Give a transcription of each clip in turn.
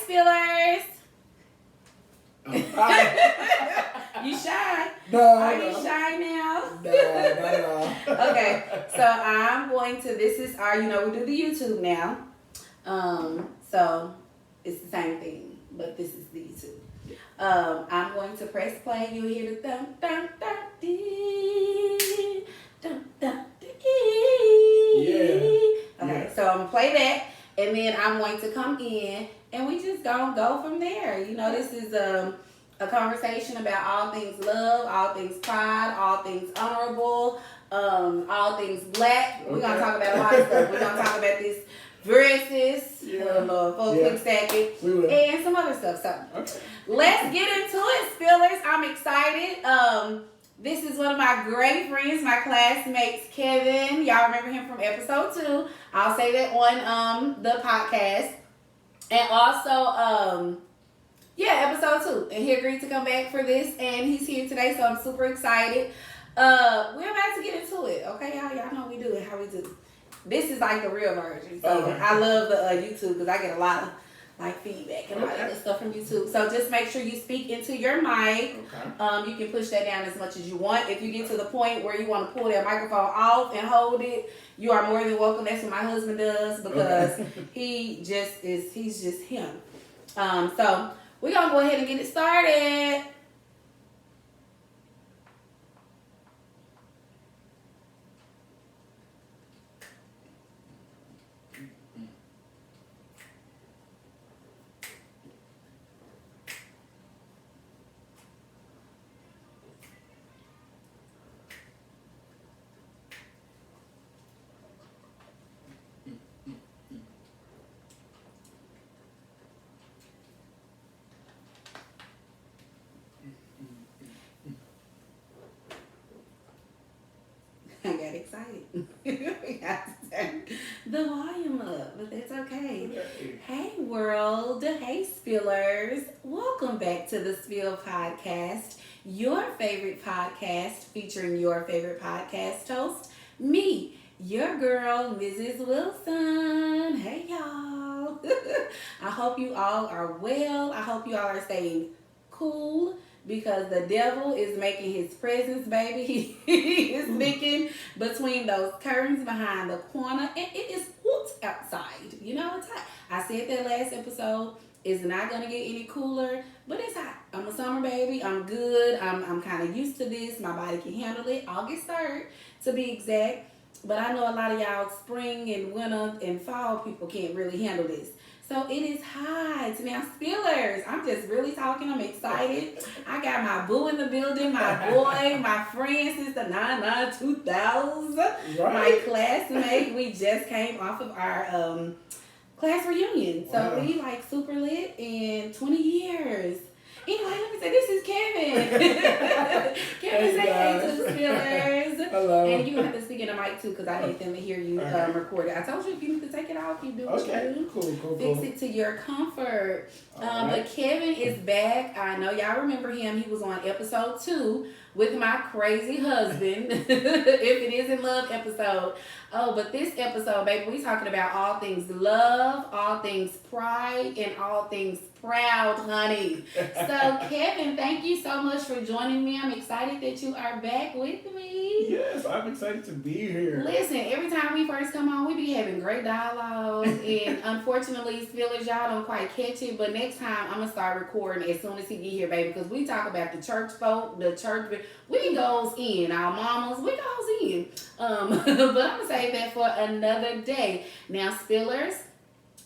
Spillers. You shy? No. Are you shy now? No, not at all. Okay, so I'm going to. This is our. We do the YouTube now. So it's the same thing, but this is the YouTube. I'm going to press play. You hear the thump thump thump dee, thump thump dee. Yeah. Okay, so I'm gonna play that, and then I'm going to come in, and we just gonna go from there. This is a conversation about all things love, all things pride, all things honorable, all things black. We're gonna talk about a lot of stuff. We're gonna talk about this versus full quick stacking and some other stuff. So let's get into it, Spillers. I'm excited. This is one of my great friends, my classmates, Kevin. Y'all remember him from episode 2. I'll say that on the podcast. And also, episode 2. And he agreed to come back for this, and he's here today, so I'm super excited. We're about to get into it, okay, y'all? Y'all know we do it how we do. This is like the real version. So I love the YouTube because I get a lot of feedback and all that other stuff from YouTube. So just make sure you speak into your mic. Okay. You can push that down as much as you want. If you get to the point where you want to pull that microphone off and hold it, you are more than welcome. That's what my husband does because he's just him. So we're gonna go ahead and get it started. I got excited. We got to turn the volume up, but that's okay. Hey world, hey Spillers. Welcome back to the Spill Podcast, your favorite podcast featuring your favorite podcast host, me, your girl, Mrs. Wilson. Hey y'all. I hope you all are well. I hope you all are staying cool. Because the devil is making his presence, baby. He is sneaking between those curtains behind the corner. And it is whooped outside. It's hot. I said that last episode. It's not going to get any cooler. But it's hot. I'm a summer baby. I'm good. I'm kind of used to this. My body can handle it. August 3rd, to be exact. But I know a lot of y'all spring and winter and fall people can't really handle this. So it is hot. Now, Spillers, I'm just really talking. I'm excited. I got my boo in the building, my boy, my friend since the 2000. My classmate. We just came off of our class reunion. So we super lit in 20 years. Anyway, let me say, this is Kevin. Kevin, say hey to the Spillers. Hello. And you're going to have to speak in the mic, too, because I need them to hear you record it. I told you if you need to take it off, you do what you do. Cool. Fix it to your comfort. But Kevin is back. I know y'all remember him. He was on episode 2 with my crazy husband. If it is in love episode. Oh, but this episode, baby, we talking about all things love, all things pride, and all things proud, honey. So, Kevin, thank you so much for joining me. I'm excited that you are back with me. Yes, I'm excited to be here. Listen, every time we first come on, we be having great dialogue. And unfortunately, Spillers, y'all don't quite catch it. But next time, I'm going to start recording as soon as he get here, baby. Because we talk about the church folk, the church. We goes in. Our mamas, we goes in. But I'm going to save that for another day. Now, Spillers,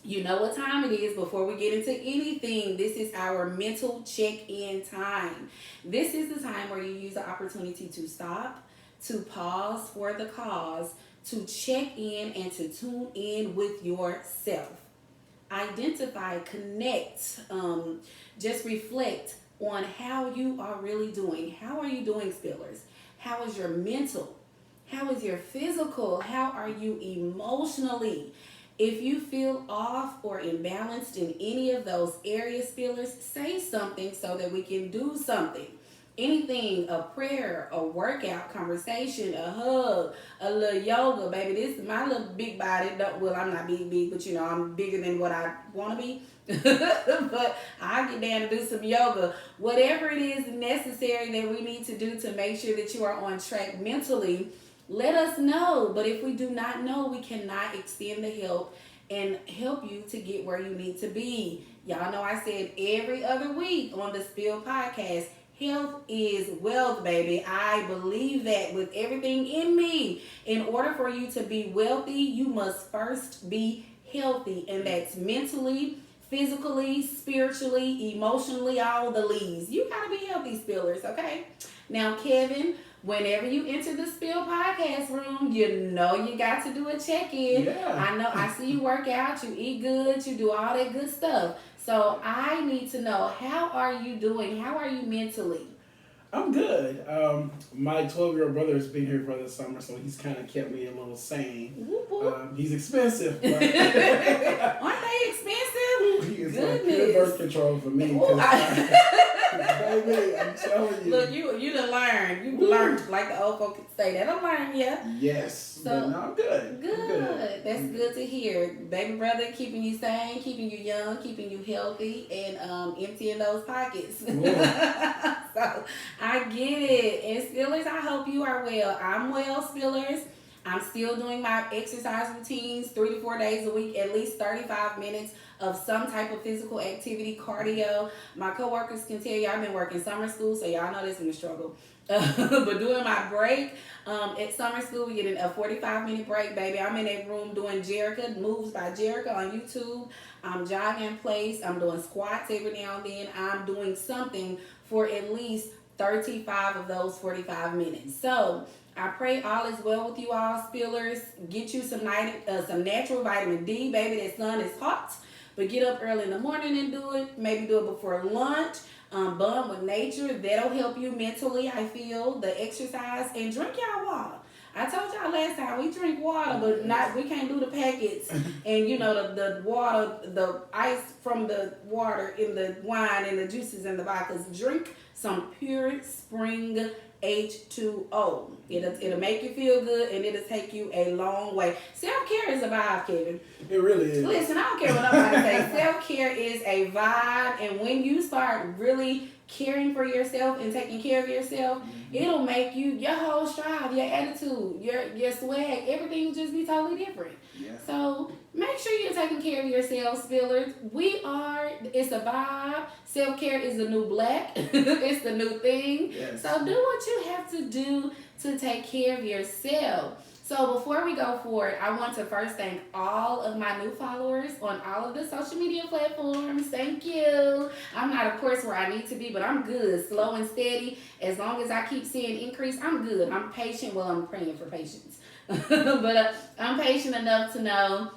you know what time it is. Before we get into anything, this is our mental check-in time. This is the time where you use the opportunity to stop, to pause for the cause, to check in and to tune in with yourself. Identify, connect, just reflect on how you are really doing. How are you doing, Spillers? How is your mental? How is your physical? How are you emotionally? If you feel off or imbalanced in any of those areas, Spillers, say something so that we can do something. anything, a prayer, a workout, conversation, a hug, a little yoga, baby. This is my little big body. Well, I'm not big, but I'm bigger than what I want to be. But I'll get down to do some yoga. Whatever it is necessary that we need to do to make sure that you are on track mentally, let us know. But if we do not know, we cannot extend the help and help you to get where you need to be. Y'all know I said every other week on the Spill podcast, health is wealth, baby. I believe that with everything in me. In order for you to be wealthy, you must first be healthy. And that's mentally, physically, spiritually, emotionally, all the leads. You gotta be healthy, spillers, okay? Now, Kevin, whenever you enter the Spill podcast room, you know you got to do a check-in. Yeah. I know, I see you work out, you eat good, you do all that good stuff. So I need to know, how are you doing? How are you mentally? I'm good. My 12-year-old brother has been here for the summer, so he's kind of kept me a little sane. Whoop, whoop. He's expensive. But Aren't they expensive? he is Goodness. like pure birth control for me. Ooh, Baby, I'm telling you. Look, you done learned. You learned, like the old folks say that. I'm learning, yeah. Yes. So, but no, I'm good. Good. I'm good. That's good to hear. Baby brother keeping you sane, keeping you young, keeping you healthy, and emptying those pockets. So I get it. And Spillers, I hope you are well. I'm well, Spillers. I'm still doing my exercise routines 3 to 4 days a week, at least 35 minutes of some type of physical activity, cardio. My coworkers can tell you I've been working summer school, so y'all know this is a struggle. But doing my break at summer school, we get a 45-minute break, baby. I'm in that room doing Jerica, Moves by Jerica on YouTube. I'm jogging in place. I'm doing squats every now and then. I'm doing something for at least 35 of those 45 minutes. So I pray all is well with you all, Spillers. Get you some natural vitamin D, baby. That sun is hot. But get up early in the morning and do it. Maybe do it before lunch. Bond with nature. That'll help you mentally, I feel. The exercise. And drink y'all water. I told y'all last time we drink water, but we can't do the packets. And the water, the ice from the water in the wine and the juices in the vodkas. Drink some pure spring H2O. It'll make you feel good, and it'll take you a long way. Self-care is a vibe, Kevin. It really is. Listen, I don't care what nobody says. Self-care is a vibe, and when you start really caring for yourself and taking care of yourself, it'll make your whole stride, your attitude, your swag, everything will just be totally different. Yeah. So make sure you're taking care of yourself, Spillers. It's a vibe. Self-care is the new black. It's the new thing. Yes. So do what you have to do to take care of yourself. So before we go forward, I want to first thank all of my new followers on all of the social media platforms. Thank you. I'm not, of course, where I need to be, but I'm good, slow and steady. As long as I keep seeing increase, I'm good. I'm patient. Well, I'm praying for patience. But I'm patient enough to know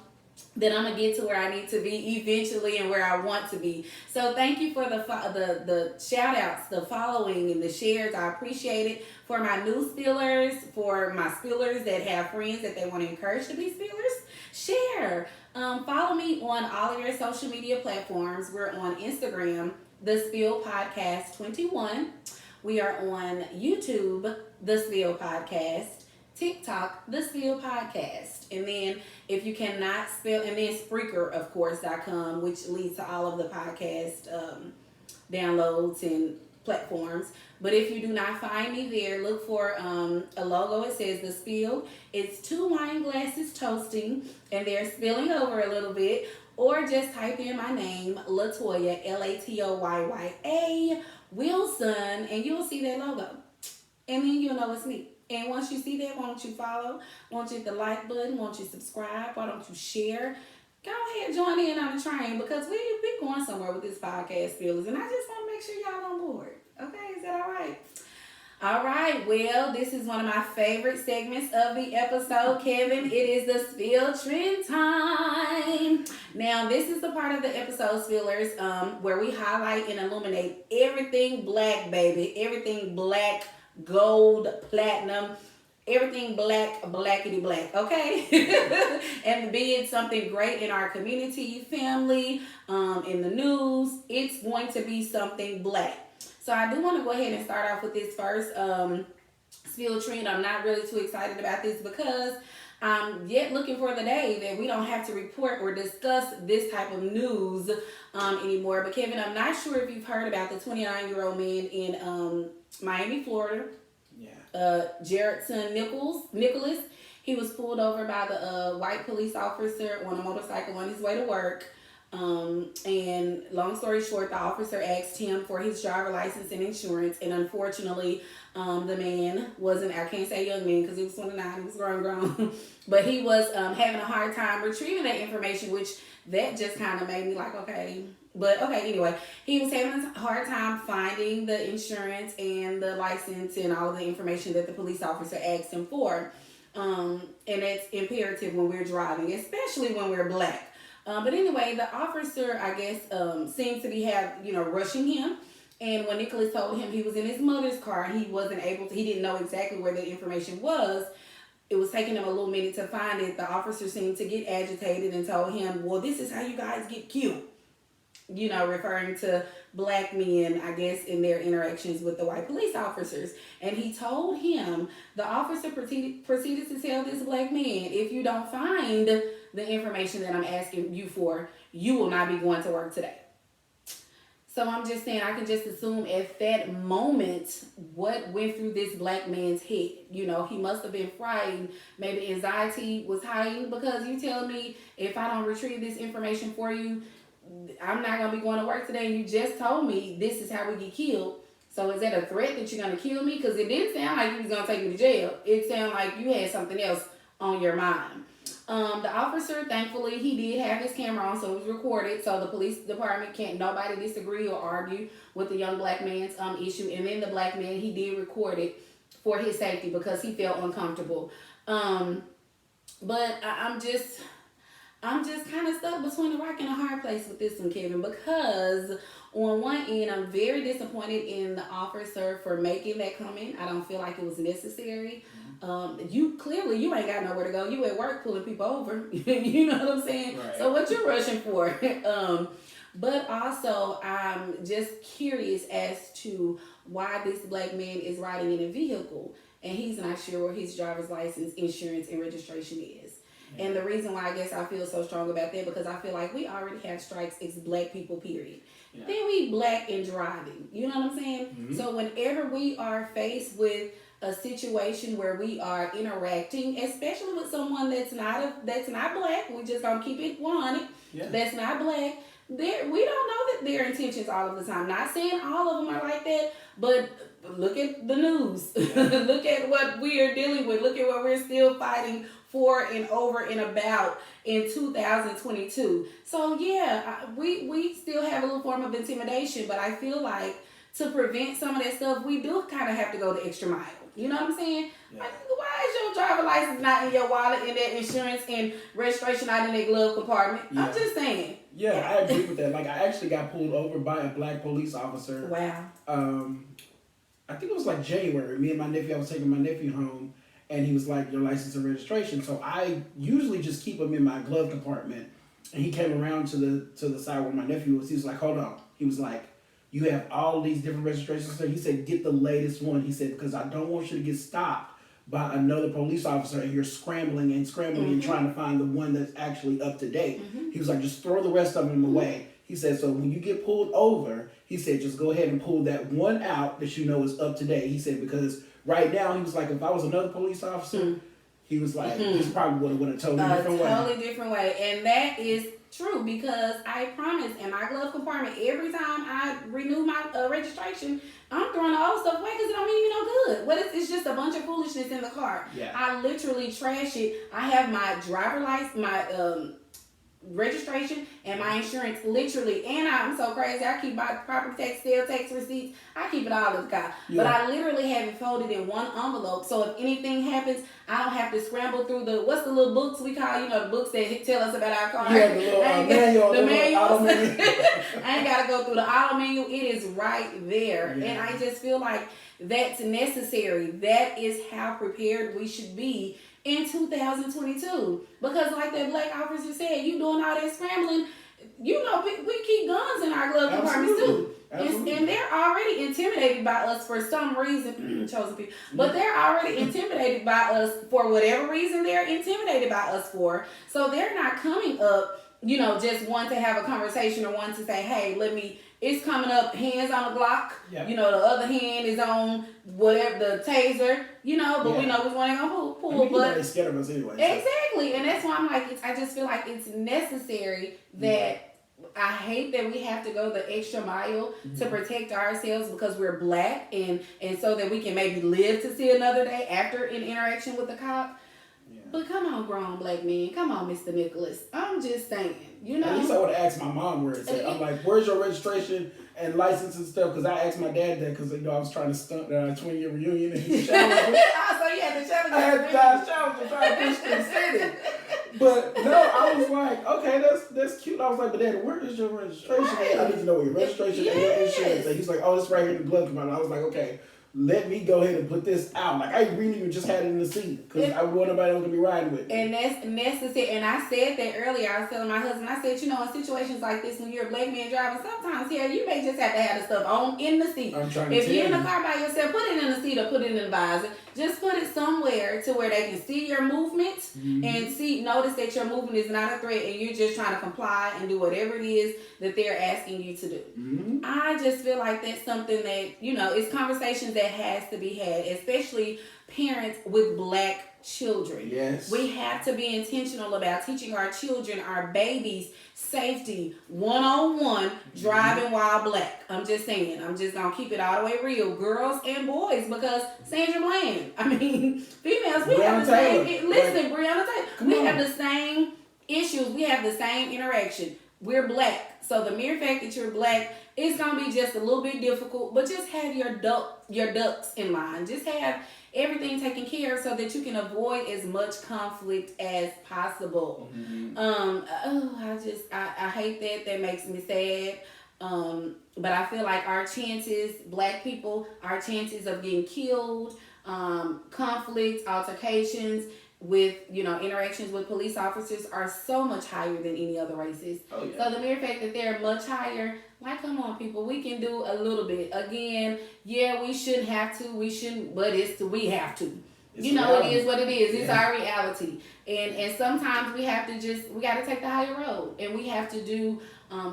that I'm going to get to where I need to be eventually and where I want to be. So thank you for the shout outs, the following, and the shares. I appreciate it. For my new Spillers, for my Spillers that have friends that they want to encourage to be Spillers, share. Follow me on all of your social media platforms. We're on Instagram, The Spill Podcast 21. We are on YouTube, The Spill Podcast. TikTok, The Spill Podcast. And then if you cannot spell, and then Spreaker, of course.com, which leads to all of the podcast downloads and platforms. But if you do not find me there, look for a logo. It says The Spill. It's 2 wine glasses toasting, and they're spilling over a little bit. Or just type in my name, Latoya, Latoyya Wilson, and you'll see that logo. And then you'll know it's me. And once you see that, why don't you follow? Why don't you hit the like button? Why don't you subscribe? Why don't you share? Go ahead, join in on the train, because we going somewhere with this podcast, Spillers, and I just want to make sure y'all on board. Okay, is that all right? All right, well, this is one of my favorite segments of the episode, Kevin. It is the Spill Trend time. Now, this is the part of the episode, Spillers, where we highlight and illuminate everything black, baby. Everything black, gold, platinum, everything black, blackity black, okay? And be it something great in our community, family, in the news, it's going to be something black. So I do want to go ahead and start off with this first spill trend. I'm not really too excited about this because I'm yet looking for the day that we don't have to report or discuss this type of news anymore. But Kevin, I'm not sure if you've heard about the 29-year-old man in Miami, Florida. Yeah. Jaredson Nicholas. He was pulled over by the white police officer on a motorcycle on his way to work. And long story short, the officer asked him for his driver license and insurance, and unfortunately, the man wasn't, I can't say young man because he was 29, he was grown, but he was having a hard time retrieving that information, which that just kind of made me like, okay. But okay, anyway, he was having a hard time finding the insurance and the license and all of the information that the police officer asked him for. And it's imperative when we're driving, especially when we're black. But anyway, the officer, I guess, seemed to be rushing him. And when Nicholas told him he was in his mother's car, he didn't know exactly where the information was. It was taking him a little minute to find it. The officer seemed to get agitated and told him, well, this is how you guys get killed. Referring to black men, I guess, in their interactions with the white police officers. And he told him, the officer proceeded to tell this black man, if you don't find the information that I'm asking you for, you will not be going to work today. So I'm just saying, I can just assume at that moment what went through this black man's head. He must have been frightened. Maybe anxiety was hiding, because you tell me if I don't retrieve this information for you, I'm not going to be going to work today. And you just told me this is how we get killed. So is that a threat that you're going to kill me? Because it didn't sound like you was going to take me to jail. It sounded like you had something else on your mind. The officer, thankfully, he did have his camera on, so it was recorded. So the police department can't nobody disagree or argue with the young black man's issue. And then the black man, he did record it for his safety because he felt uncomfortable. But I'm just kind of stuck between a rock and a hard place with this one, Kevin, because on one end, I'm very disappointed in the officer for making that comment. I don't feel like it was necessary. You ain't got nowhere to go. You at work pulling people over. You know what I'm saying? Right. So what you rushing for? But also, I'm just curious as to why this black man is riding in a vehicle and he's not sure where his driver's license, insurance, and registration is. Yeah. And the reason why I guess I feel so strong about that, because I feel like we already have strikes as black people, period. Yeah. Then we black and driving. You know what I'm saying? Mm-hmm. So whenever we are faced with a situation where we are interacting, especially with someone that's not black, we're just gonna keep it 100. Yeah. That's not black. We don't know that their intentions all of the time. Not saying all of them are like that, but look at the news. Yeah. Look at what we are dealing with. Look at what we're still fighting for and over and about in 2022. So yeah, we still have a little form of intimidation, but I feel like to prevent some of that stuff, we do kind of have to go the extra mile. You know what I'm saying? Yeah. Like, why is your driver license not in your wallet and that insurance and registration not in that glove compartment? Yeah. I'm just saying. Yeah, I agree with that. Like, I actually got pulled over by a black police officer. Wow. I think it was like January. Me and my nephew, I was taking my nephew home, and he was like, your license and registration. So I usually just keep them in my glove compartment. And he came around to the side where my nephew was. He was like, hold on. He was like, you have all these different registrations. So he said, get the latest one. He said, because I don't want you to get stopped by another police officer and you're scrambling and trying to find the one that's actually up to date. Mm-hmm. He was like, just throw the rest of them away. He said, so when you get pulled over, he said, just go ahead and pull that one out that you know is up to date. He said, because right now, he was like, if I was another police officer, he was like, this probably would have went a totally different way. Totally different way. And that is true, because I promise in my glove compartment, every time I renew my registration, I'm throwing the old stuff away because it don't mean me no good. What it's just a bunch of foolishness in the car. Yeah. I literally trash it. I have my driver license, my registration, and my insurance literally, and I'm so crazy, I keep my property tax, sales tax receipts, I keep it all in the car. Yeah. But I literally have it folded in one envelope, so if anything happens, I don't have to scramble through what's the little books we call, the books that tell us about our car. Yeah, the little manual. The manual. I ain't got to go through the auto manual. It is right there. Yeah. And I just feel like that's necessary. That is how prepared we should be in 2022, because like that black officer said, you doing all that scrambling, we keep guns in our glove compartments too. And they're already intimidated by us for some reason, chosen people, but they're already intimidated by us for whatever reason they're intimidated by us for. So they're not coming up, just one to have a conversation or one to say, hey, it's coming up, hands on the Glock, the other hand is on whatever, the taser, but we know which one ain't gonna pull. But they're scared of us anyway. So. Exactly, and that's why I'm like, I just feel like it's necessary that I hate that we have to go the extra mile to protect ourselves because we're black and so that we can maybe live to see another day after an interaction with the cop. Yeah. But come on, grown black men. Come on, Mr. Nicholas. I'm just saying, At least I would have asked my mom where it's at. I'm like, where's your registration and license and stuff? Because I asked my dad that because I was trying to stunt that 20-year reunion and he challenged me. So you had to challenge I had to challenge him, trying to push the city. But no, I was like, okay, that's cute. I was like, but Dad, where is your registration? Right. I need to know where your registration and your insurance. And he's like, oh, it's right here in the glove compartment. I was like, okay, let me go ahead and put this out. Like, I really even just had it in the seat because I want nobody else to be riding with me. And that's necessary. And I said that earlier. I was telling my husband, I said, in situations like this, when you're a black man driving, sometimes, you may just have to have the stuff on in the seat. I'm trying to If you're in the car by yourself, put it in the seat or put it in the visor. Just put it somewhere to where they can see your movement and notice that your movement is not a threat and you're just trying to comply and do whatever it is that they're asking you to do. Mm-hmm. I just feel like that's something that, it's conversations that has to be had, especially parents with black children. Yes. We have to be intentional about teaching our children, our babies, safety, one-on-one, driving while black. I'm just saying. I'm just going to keep it all the way real. Girls and boys, because Sandra Bland, females, we have the same, listen, Breonna Taylor, we have the same issues. We have the same interaction. We're black. So the mere fact that you're black, it's going to be just a little bit difficult, but just have your ducks in line. Just have everything taken care of so that you can avoid as much conflict as possible. Mm-hmm. I hate that. That makes me sad. But I feel like our chances, black people, our chances of getting killed, conflicts, altercations with, interactions with police officers are so much higher than any other races. Oh, yeah. So the mere fact that they're much higher, like, come on, people, we can do a little bit. Again, we shouldn't have to, we shouldn't, but we have to. It's it is what it is. It's our reality. And sometimes we have to we got to take the higher road. And we have to do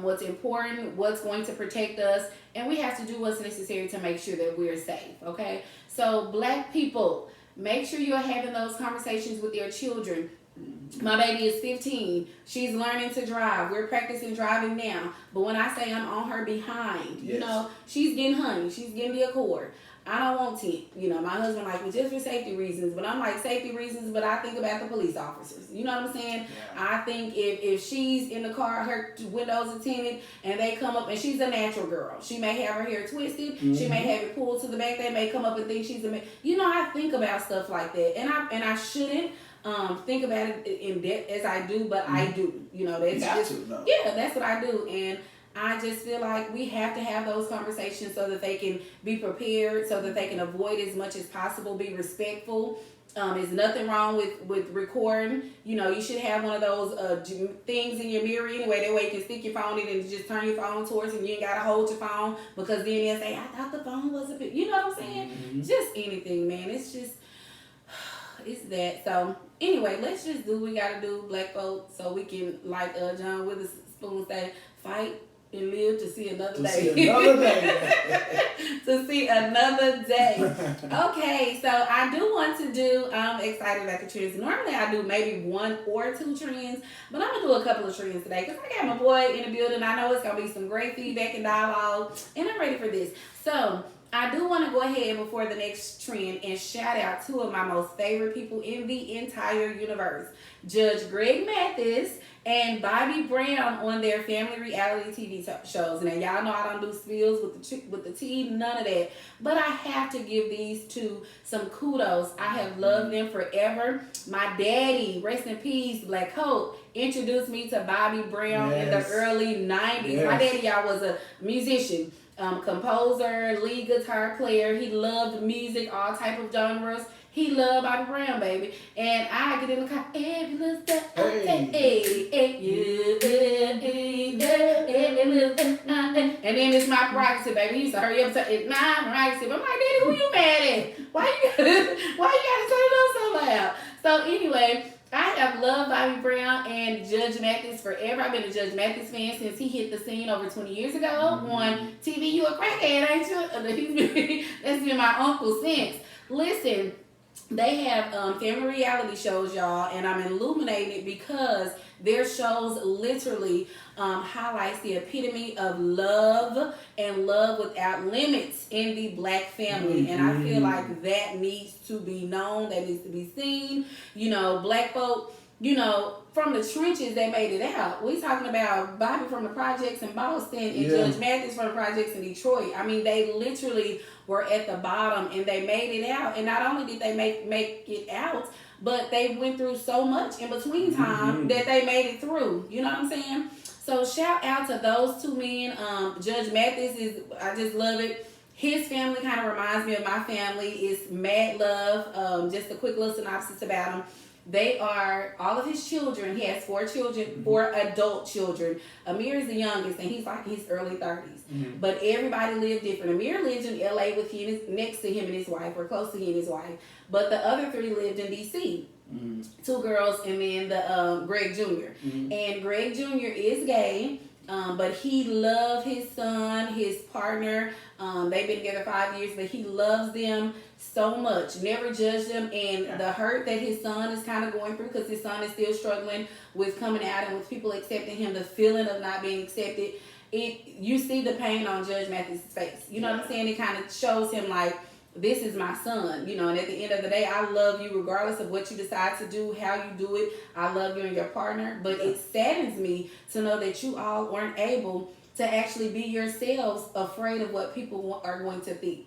what's important, what's going to protect us. And we have to do what's necessary to make sure that we're safe, okay? So, black people, make sure you're having those conversations with your children. My baby is 15. She's learning to drive. We're practicing driving now. But when I say I'm on her behind, she's getting honey. She's getting the Accord. I don't want to. My husband like me just for safety reasons. But I'm like, safety reasons, but I think about the police officers. You know what I'm saying? Yeah. I think if she's in the car, her windows are tinted, and they come up, and she's a natural girl. She may have her hair twisted. Mm-hmm. She may have it pulled to the back. They may come up and think she's a man. I think about stuff like that. And I shouldn't think about it in depth as I do, but I do. That's what I do. And I just feel like we have to have those conversations so that they can be prepared, so that they can avoid as much as possible, be respectful. There's nothing wrong with recording. You should have one of those things in your mirror anyway. That way you can stick your phone in and just turn your phone towards and you ain't got to hold your phone because then they'll say, I thought the phone was a bit, you know what I'm saying? Mm-hmm. Just anything, man. It's just, it's that. So anyway, let's just do what we got to do, black folks, so we can, like John Witherspoon say, fight and live to see another day. To see another day. Okay, so I do want to do, I'm excited about the trends. Normally I do maybe 1 or 2 trends, but I'm going to do a couple of trends today because I got my boy in the building. I know it's going to be some great feedback and dialogue, and I'm ready for this. So I do want to go ahead before the next trend and shout out 2 of my most favorite people in the entire universe. Judge Greg Mathis and Bobby Brown on their family reality TV shows. Now, y'all know I don't do spills with the tea, none of that. But I have to give these 2 some kudos. I have loved them forever. My daddy, rest in peace, Black Hope, introduced me to Bobby Brown in the early 90s. Yes. My daddy, y'all, was a musician. composer, lead guitar player. He loved music, all type of genres. He loved Bobby Brown, baby. And I get in the car, every little step I take, and then it's my prerogative, baby. He used to hurry up and say, it's my prerogative. I'm like, Daddy, who you mad at? Why you gotta turn it up so loud? So anyway, I have loved Bobby Brown and Judge Mathis forever. I've been a Judge Mathis fan since he hit the scene over 20 years ago on TV. You a crackhead, ain't you? That's been my uncle since. Listen, they have family reality shows, y'all, and I'm illuminating it because their shows literally highlights the epitome of love and love without limits in the black family. And I feel like that needs to be known, that needs to be seen. You know, black folk, you know, from the trenches, they made it out. We talking about Bobby from the projects in Boston and Judge Mathis from the projects in Detroit. I mean, they literally were at the bottom and they made it out. And not only did they make it out, but they went through so much in between time that they made it through. You know what I'm saying? So shout out to those two men. Judge Mathis I just love it. His family kind of reminds me of my family. It's mad love. Just a quick little synopsis about him. They are all of his children. He has 4 children, 4 adult children. Amir is the youngest, and he's like his early 30s. But everybody lived different. Amir lives in LA with next to him and his wife, or close to him and his wife. But the other 3 lived in DC. 2 girls, and then the Greg Jr. And Greg Jr. is gay. But he loved his son, his partner. They've been together 5 years, but he loves them so much. Never judged them. And the hurt that his son is kind of going through, because his son is still struggling with coming out and with people accepting him, the feeling of not being accepted. You see the pain on Judge Mathis' face. You know what I'm saying? It kind of shows him like, this is my son, you know, and at the end of the day, I love you regardless of what you decide to do, how you do it. I love you and your partner, but it saddens me to know that you all weren't able to actually be yourselves, afraid of what people are going to think.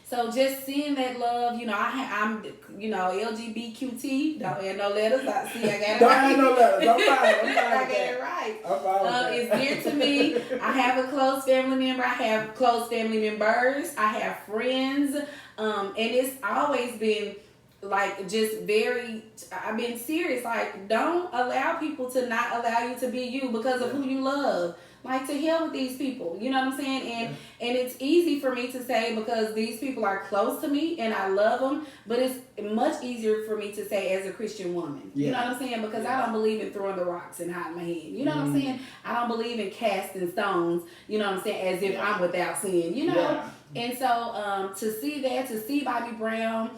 So just seeing that love, you know, I'm you know, LGBTQT, don't add no letters. I got it don't right. add no letters. I'm fine. I got it right. I'm fine It's dear to me. I have a close family member. I have close family members. I have friends. And it's always been like just very, I've been serious. Like, don't allow people to not allow you to be you because of who you love. Like, to hell with these people, you know what I'm saying? And it's easy for me to say because these people are close to me and I love them, but it's much easier for me to say as a Christian woman. You know what I'm saying? Because I don't believe in throwing the rocks and hiding my head. You know what I'm saying? I don't believe in casting stones, you know what I'm saying, as if I'm without sin, you know? And so to see that, to see Bobby Brown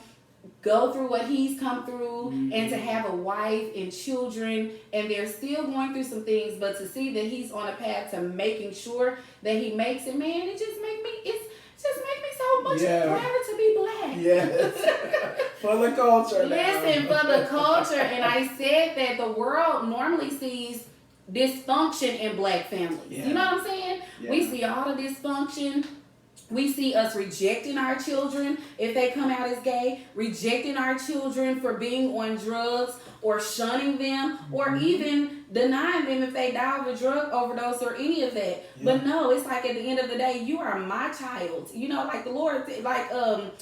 go through what he's come through and to have a wife and children, and they're still going through some things, but to see that he's on a path to making sure that he makes it, man, it just make me so much prouder to be black. Yes. For the culture. Listen, for the culture. And I said that the world normally sees dysfunction in black families. You know what I'm saying? We see all the dysfunction. We see us rejecting our children if they come out as gay, rejecting our children for being on drugs or shunning them, or even denying them if they die of a drug overdose or any of that. But no, it's like at the end of the day, you are my child. You know, like the Lord, like the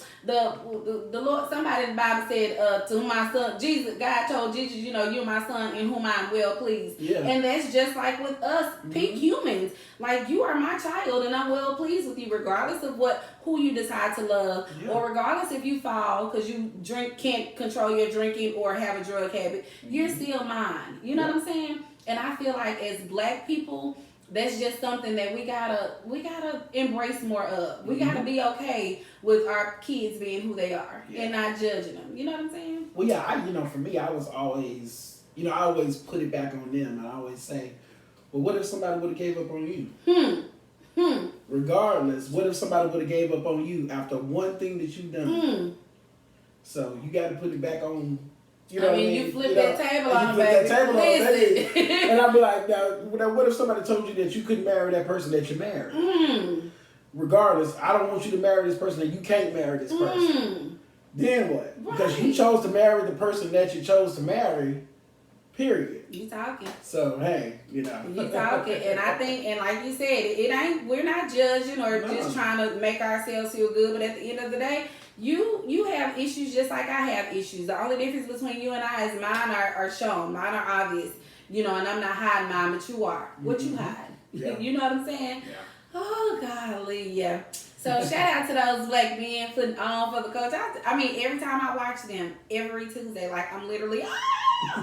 Lord, somebody in the Bible said to my son, Jesus, God told Jesus, you know, you're my son in whom I'm well pleased. And that's just like with us, peak humans. Like, you are my child and I'm well pleased with you, regardless of who you decide to love, or regardless if you fall because you can't control your drinking or have a drug habit, you're still mine. You know what I'm saying? And I feel like as black people, that's just something that we gotta embrace more of. We gotta be okay with our kids being who they are and not judging them. You know what I'm saying? Well, yeah, for me, I was always, I always put it back on them. I always say, well, what if somebody would have gave up on you? Regardless, what if somebody would have gave up on you after one thing that you've done? So you got to put it back on. You know what I mean? You flip that table on, baby. And I'd be like, now, what if somebody told you that you couldn't marry that person that you married? Regardless, I don't want you to marry this person, and you can't marry this person. Then what? Because you chose to marry the person that you chose to marry. Period. You talking. So, hey, you know. You talking. And I think, and like you said, it ain't, we're not judging or just trying to make ourselves feel good. But at the end of the day, you have issues just like I have issues. The only difference between you and I is mine are shown. Mine are obvious. You know, and I'm not hiding mine, but you are. What you hide? Yeah. You know what I'm saying? Yeah. Oh, golly, yeah. So shout out to those black men putting on for the culture. I mean, every time I watch them, every Tuesday, like I'm literally,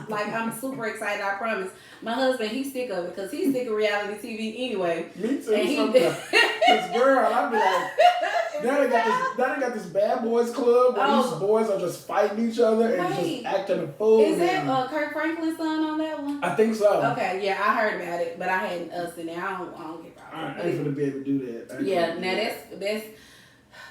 like I'm super excited, I promise. My husband, he's sick of it because he's sick of reality TV anyway. Me too. This girl, I'd be like, now they got this bad boys club where these boys are just fighting each other and just acting a fool. Is that Kirk Franklin's son on that one? I think so. Okay, yeah, I heard about it, but I hadn't seen it. I don't get I ain't gonna be able to do that. Yeah, now that's.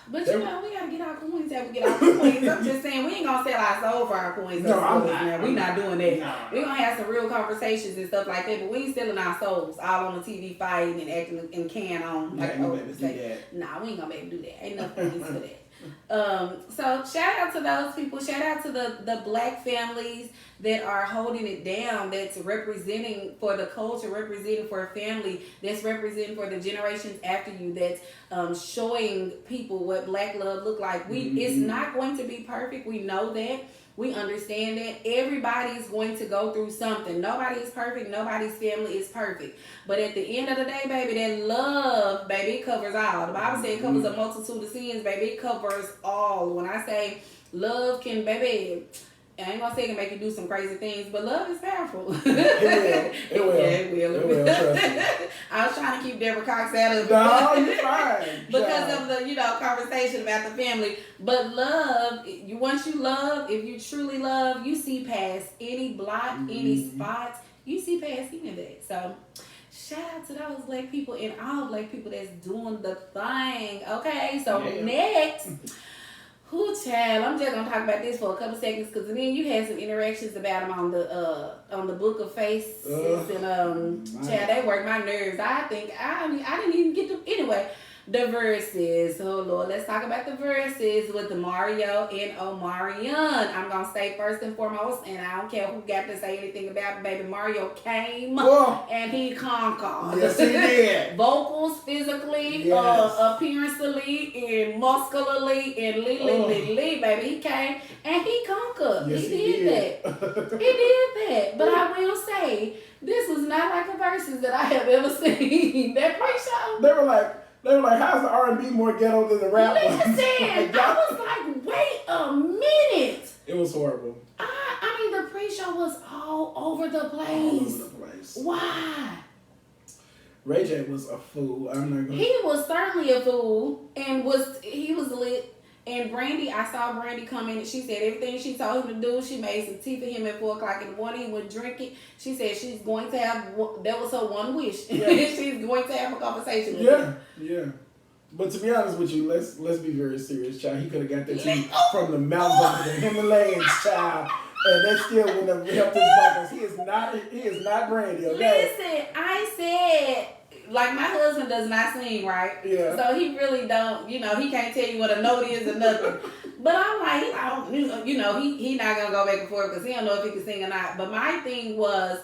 But you know, we gotta get our coins after we get our coins. I'm just saying, we ain't gonna sell our soul for our coins. No, I'm not. We not doing that. No. We gonna have some real conversations and stuff like that, but we ain't selling our souls all on the TV fighting and acting and can on. Like, nah, we ain't gonna be able to do that. Ain't no coins for that. So shout out to those people. Shout out to the black families that are holding it down, that's representing for the culture, representing for a family, that's representing for the generations after you, that's showing people what black love look like. It's not going to be perfect. We know that. We understand that. Everybody is going to go through something. Nobody is perfect. Nobody's family is perfect. But at the end of the day, baby, that love, baby, it covers all. The Bible says it covers a multitude of sins, baby. It covers all. When I say love can, baby, I ain't gonna say it can make you do some crazy things, but love is powerful. It will. Yeah, it will. Trust me. I was trying to keep Deborah Cox out of it. No, you're fine. Because of the, conversation about the family. But love, once you love, if you truly love, you see past any block, any spots. You see past any of that. So shout out to those black people and all black people that's doing the thing. Okay, so next. Who, child? I'm just gonna talk about this for a couple seconds because then you had some interactions about them on the Book of Faces and child, they work my nerves. I didn't even get to anyway. The verses. Oh Lord, let's talk about the verses with the Mario and Omarion. I'm gonna say first and foremost, and I don't care who got to say anything about it, baby. Mario came and he conquered. Yes, he did. Vocals, physically, appearancely, and muscularly, and baby. He came and he conquered. Yes, he did that. He did that. But I will say, this was not like the verses that I have ever seen. That pre-show. They were like, how's the R&B more ghetto than the rap one? Listen, I was like, wait a minute. It was horrible. I mean, the pre-show was all over the place. Why? Ray J was a fool. He was certainly a fool, and he was lit. And Brandy, I saw Brandy come in and she said everything she told him to do. She made some tea for him at 4 o'clock in the morning. He would drink it. She said she's going to have, that was her one wish. Yeah. She's going to have a conversation with him. Yeah. But to be honest with you, let's be very serious, child. He could have got that tea from the mountains of the Himalayas, child. And that still wouldn't have helped his vocals. He is not Brandy, okay? Listen, I said, like, my husband does not sing, right? Yeah. So he really don't, he can't tell you what a note is or nothing. But I'm like, he not going to go back and forth because he don't know if he can sing or not. But my thing was,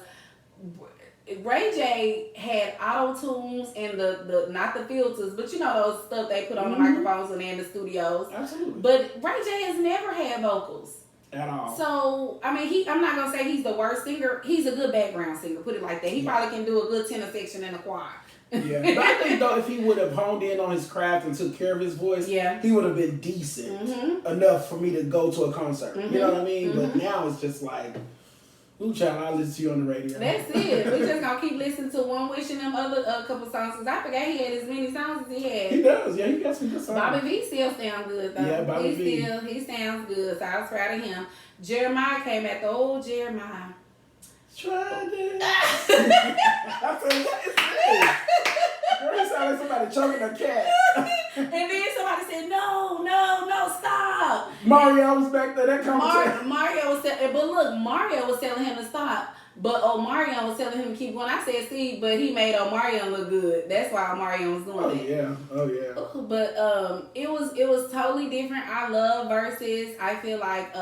Ray J had auto-tunes and the not the filters, but those stuff they put on the microphones when they're in the studios. Absolutely. But Ray J has never had vocals. At all. So, I mean, I'm not going to say he's the worst singer. He's a good background singer, put it like that. He probably can do a good tenor section in the choir. Yeah, but I think though if he would have honed in on his craft and took care of his voice, he would have been decent enough for me to go to a concert. You know what I mean? But now it's just like, ooh, child, I'll listen to you on the radio. That's it. We're just gonna keep listening to One Wish and them other couple songs because I forgot he had as many songs as he had. He does, yeah, he got some good songs. Bobby V still sounds good though. Yeah, Bobby V. He sounds good, so I was proud of him. Jeremiah came at the old Jeremiah. Try this. I said, what is this? Girl, it sounded like somebody choking a cat. And then somebody said, no, stop. Mario was back there, that conversation. Mario was Mario was telling him to stop. But Omarion was telling him to keep going. I said, see, but he made Omarion look good. That's why Omarion was doing it. Oh yeah. But it was totally different. I love verses. I feel like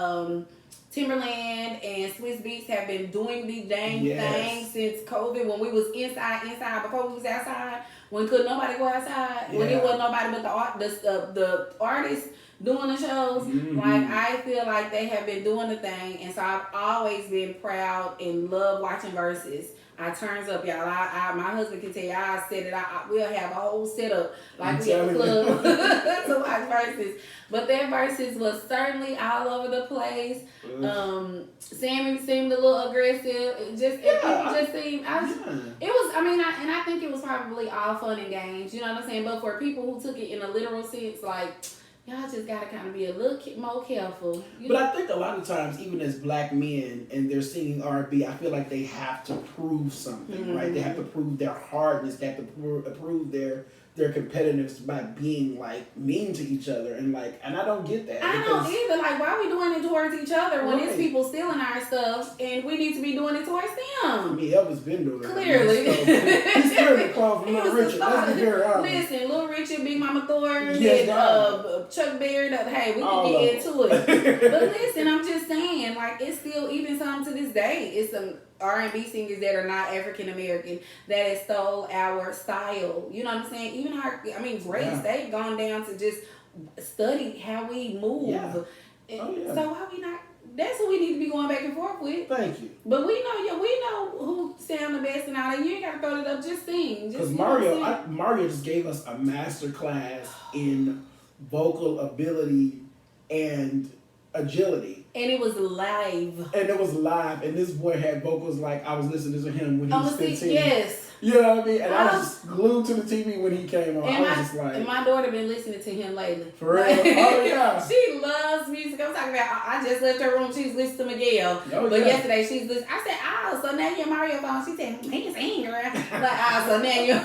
Timberland and Swiss Beats have been doing the dang thing Yes. since COVID, when we was inside, before we was outside, when couldn't nobody go outside, when it Yeah. wasn't nobody but the artists doing the shows. Mhm. Like, I feel like they have been doing the thing, and so I've always been proud and love watching Versus. I turns up, y'all. My husband can tell you, I said it. We'll have a whole setup like we at the club to watch Versus. But that Versus was certainly all over the place. Sammy seemed a little aggressive. It just seemed. It was. I mean, I think it was probably all fun and games. You know what I'm saying? But for people who took it in a literal sense, like, y'all just gotta kind of be a little more careful. But I think a lot of times, even as black men and they're singing R&B, I feel like they have to prove something, right? They have to prove their hardness. They have to prove their competitiveness by being like mean to each other, and I don't get that. I don't either. Like, why are we doing it towards each other when it's people stealing our stuff and we need to be doing it towards them? I mean, Elvis been doing it. Clearly. He's stealing the clothes from Little Richard. Let's be very honest. Listen, Little Richard, Big Mama Thornton, yes, and Chuck Berry. Hey, we can get into it. But listen, I'm just saying, like, it's still, even some to this day, it's some R&B singers that are not African American that has stole our style. You know what I'm saying? Even Grace, they've gone down to just study how we move. Yeah. So why we not? That's what we need to be going back and forth with. Thank you. But we know who sound the best and all that. You ain't gotta throw it up. Just sing. Because Mario just gave us a master class in vocal ability and agility. And it was live. And this boy had vocals like I was listening to him when he was 15. Yes. You know what I mean? And I was just glued to the TV when he came on. And my daughter been listening to him lately. For real? Oh, yeah. She loves music. I'm talking about, I just left her room. She's listening to Miguel. But yesterday she's listening. I said, so now you're Mario phone. She said, he's singing, girl. Like, so now you.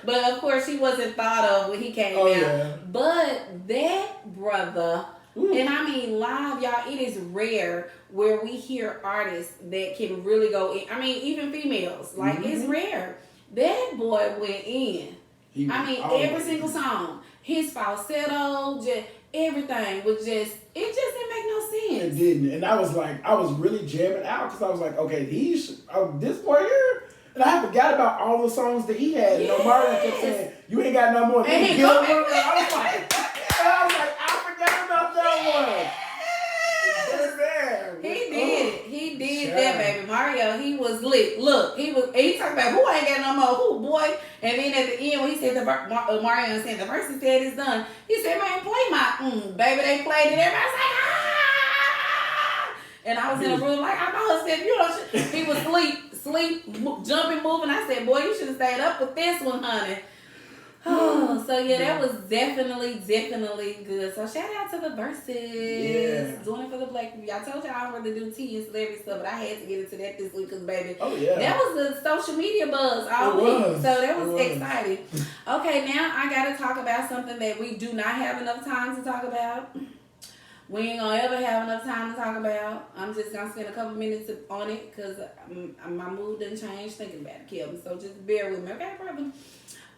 But of course, she wasn't thought of when he came out. Yeah. But that brother. And I mean, live, y'all, it is rare where we hear artists that can really go in. I mean, even females. Like, it's rare. That boy went in. Every single song. His falsetto, just everything was just, it just didn't make no sense. It didn't. And I was really jamming out because I was like, okay, this boy here. And I forgot about all the songs that he had. Yes. Mario kept saying, you ain't got no more. And I was like, I forgot about that one. He did that, baby. Mario, he was lit. Look, he talking about who ain't got no more, who, boy. And then at the end, when he said Mario said the person said it's done, he said, man, play my baby. They played it. Everybody was like, ah! And I was in the room like, I know. Said, you know, he was sleep, jumping, moving. I said, boy, you should have stayed up with this one, honey. Oh, so yeah, that was definitely good. So shout out to the Versus. Yeah. Doing it for the black people. I told y'all I really do tea and celebrity stuff, but I had to get into that this week because, baby, that was the social media buzz all week. So that was exciting. Okay, now I got to talk about something that we do not have enough time to talk about. We ain't gonna ever have enough time to talk about. I'm just gonna spend a couple minutes on it because my mood didn't change thinking about it, Kim. So just bear with me, okay, brother?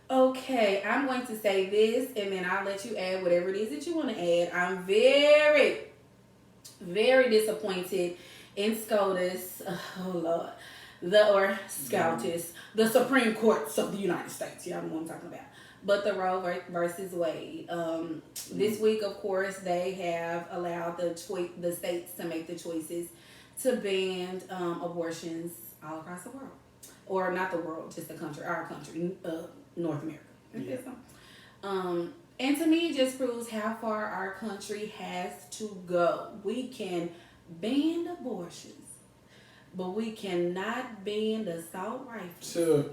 Okay, I'm going to say this, and then I'll let you add whatever it is that you want to add. I'm very, very disappointed in SCOTUS, SCOTUS, the Supreme Courts of the United States. Y'all know what I'm talking about. But the Roe versus Wade. This week, of course, they have allowed the states to make the choices to ban abortions all across the world. Or not the world, just the country, our country, North America. Yeah. And to me, it just proves how far our country has to go. We can ban abortions, but we cannot ban the assault rifles. Sure.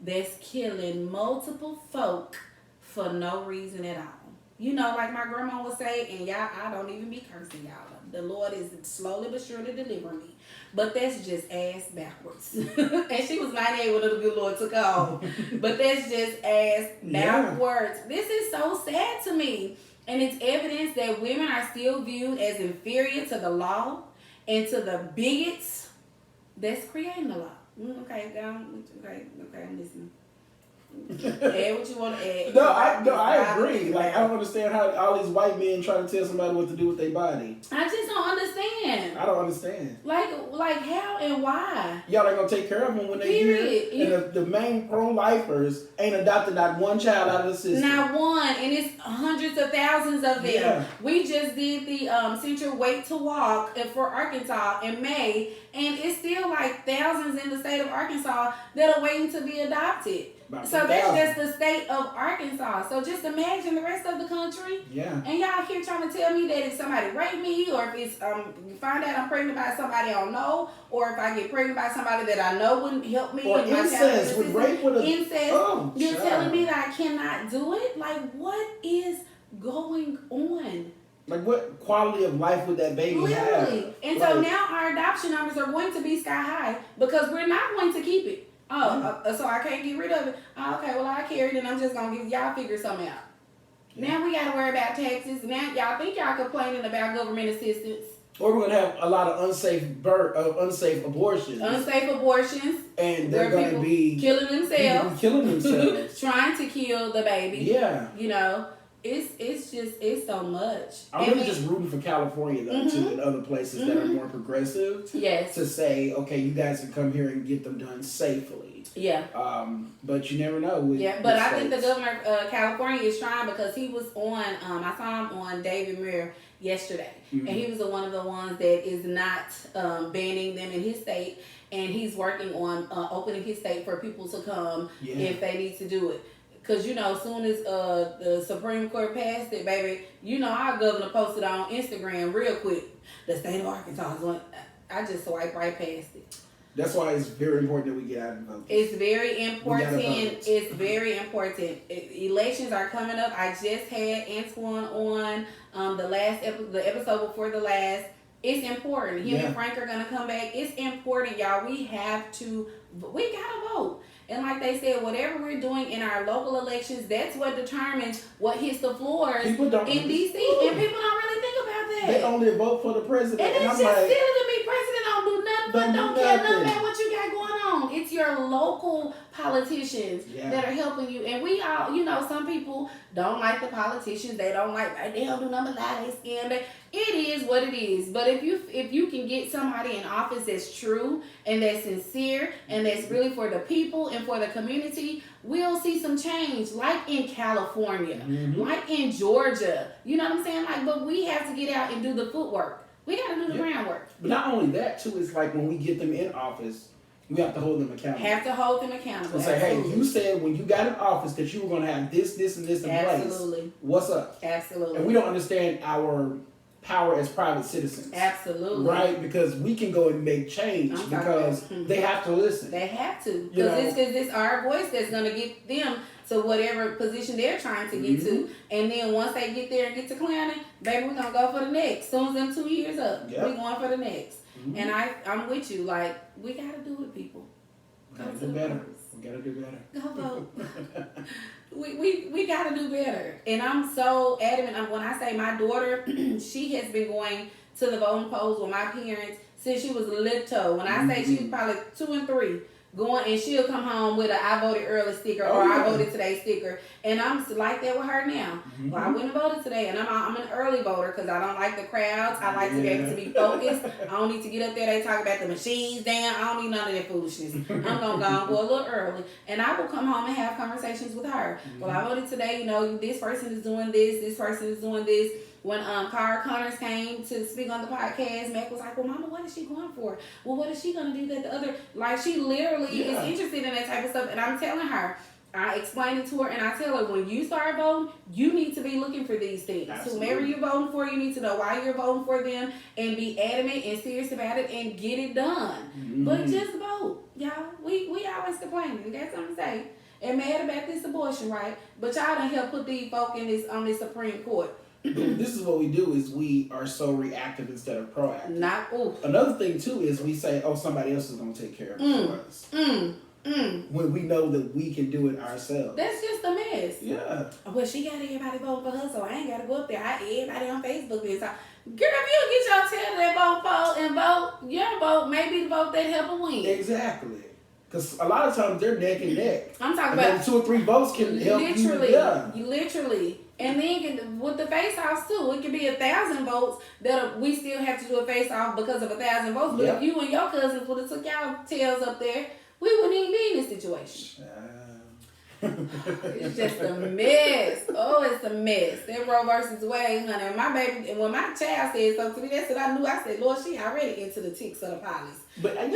That's killing multiple folk for no reason at all. You know, like my grandma would say, and y'all, I don't even be cursing y'all. The Lord is slowly but surely delivering me. But that's just ass backwards. And she was 98 when the good Lord took her home. But that's just ass backwards. Yeah. This is so sad to me. And it's evidence that women are still viewed as inferior to the law and to the bigots that's creating the law. Okay, I'm listening. Add what you want to add. No, I agree. Like, I don't understand how all these white men trying to tell somebody what to do with their body. I just don't understand. understand. I don't understand. Like how and why? Y'all ain't gonna take care of them when they here. And the main pro-lifers ain't adopted not one child out of the system. Not one, and it's hundreds of thousands of them. Yeah. We just did the Central Wait to Walk for Arkansas in May, and it's still like thousands in the state of Arkansas that are waiting to be adopted. So that's just the state of Arkansas. So just imagine the rest of the country. Yeah. And y'all here trying to tell me that if somebody raped me, or if it's you find out I'm pregnant by somebody I don't know, or if I get pregnant by somebody that I know wouldn't help me. Or incest with rape with a incest. Oh, you're telling me that I cannot do it? Like, what is going on? Like, what quality of life would that baby have? And so now our adoption numbers are going to be sky high because we're not going to keep it. So I can't get rid of it. Okay, well, I carry it and I'm just going to give y'all figure something out. Yeah. Now we got to worry about taxes. Now y'all think y'all complaining about government assistance. Or we're going to have a lot of unsafe abortions. Unsafe abortions. And they're going to be killing themselves. Trying to kill the baby. Yeah. You know. It's so much. I'm really just rooting for California though, too, and other places that are more progressive. Yes. To say, okay, you guys can come here and get them done safely. Yeah. But you never know. But I think the governor of California is trying because he was on. I saw him on David Muir yesterday, and he was one of the ones that is not banning them in his state, and he's working on opening his state for people to come if they need to do it. Because, you know, as soon as the Supreme Court passed it, baby, you know, our governor posted on Instagram real quick. The state of Arkansas is going. I just swiped right past it. That's why it's very important that we get out and vote. It's very important. It's very important. Elections are coming up. I just had Antoine on the episode before the last. It's important. Him and Frank are going to come back. It's important, y'all. We got to vote. And like they said, whatever we're doing in our local elections, that's what determines what hits the floors in D.C. And people don't really think about that. They only vote for the president. And it's just silly to me. President don't do nothing but don't care nothing about what you got going on. It's your local politicians that are helping you. And we all, you know, some people don't like the politicians. They don't they don't do nothing but lie. They scam. It is what it is. But if you can get somebody in office that's true and that's sincere and that's really for the people and for the community, we'll see some change, like in California, like in Georgia. You know what I'm saying? Like, but we have to get out and do the footwork. We got to do the groundwork. But not only that, too, it's like when we get them in office, we have to hold them accountable. And say, hey, you said when you got in office that you were going to have this, and this in place. What's up? Absolutely. And we don't understand our power as private citizens. Absolutely. Right? Because we can go and make change because they have to listen. They have to. Because it's our voice that's going to get them to whatever position they're trying to get to. And then once they get there and get to clowning, baby, we're going to go for the next. As soon as them 2 years up, we're going for the next. And I'm with you. Like, we got to do it, people. We got to do better. We got to do better. Go vote. we got to do better. And I'm so adamant. When I say my daughter, she has been going to the voting polls with my parents since she was little. When I say she was probably 2 and 3, going, and she'll come home with a I voted early sticker or I voted today sticker. And I'm like that with her now. Well, I went and voted today, and I'm an early voter because I don't like the crowds. I like to be able to be focused. I don't need to get up there. They talk about the machines down. I don't need none of that foolishness. I'm going to go a little early. And I will come home and have conversations with her. Well, I voted today. You know, this person is doing this. This person is doing this. When Cara Connors came to speak on the podcast, Mac was like, well, Mama, what is she going for? Well, what is she going to do that the other... Like, she literally is interested in that type of stuff. And I'm telling her, I explain it to her, and I tell her, when you start voting, you need to be looking for these things. Absolutely. Whomever you're voting for, you need to know why you're voting for them and be adamant and serious about it and get it done. But just vote, y'all. We always complaining. We got something to say. And mad about this abortion, right? But y'all done help put these folk on this Supreme Court. This is what we do, is we are so reactive instead of proactive. Another thing, too, is we say, oh, somebody else is going to take care of it for us. When we know that we can do it ourselves. That's just a mess. Yeah. Well, she got everybody voting for her, so I ain't got to go up there. Everybody on Facebook is like, girl, if you get your tail that vote for and vote, your vote may be the vote that help her win. Exactly. Because a lot of times they're neck and neck. I'm talking about 2 or 3 votes can help you. Literally. And then with the face-offs too, it could be 1,000 votes that we still have to do a face-off because of 1,000 votes. But if you and your cousins would have took y'all tails up there, we wouldn't even be in this situation. It's just a mess. Oh, it's a mess. That Roe versus Wade, honey. And my baby, and when my child said something to me, that's what I knew. I said, Lord, she already into the ticks of the police. But I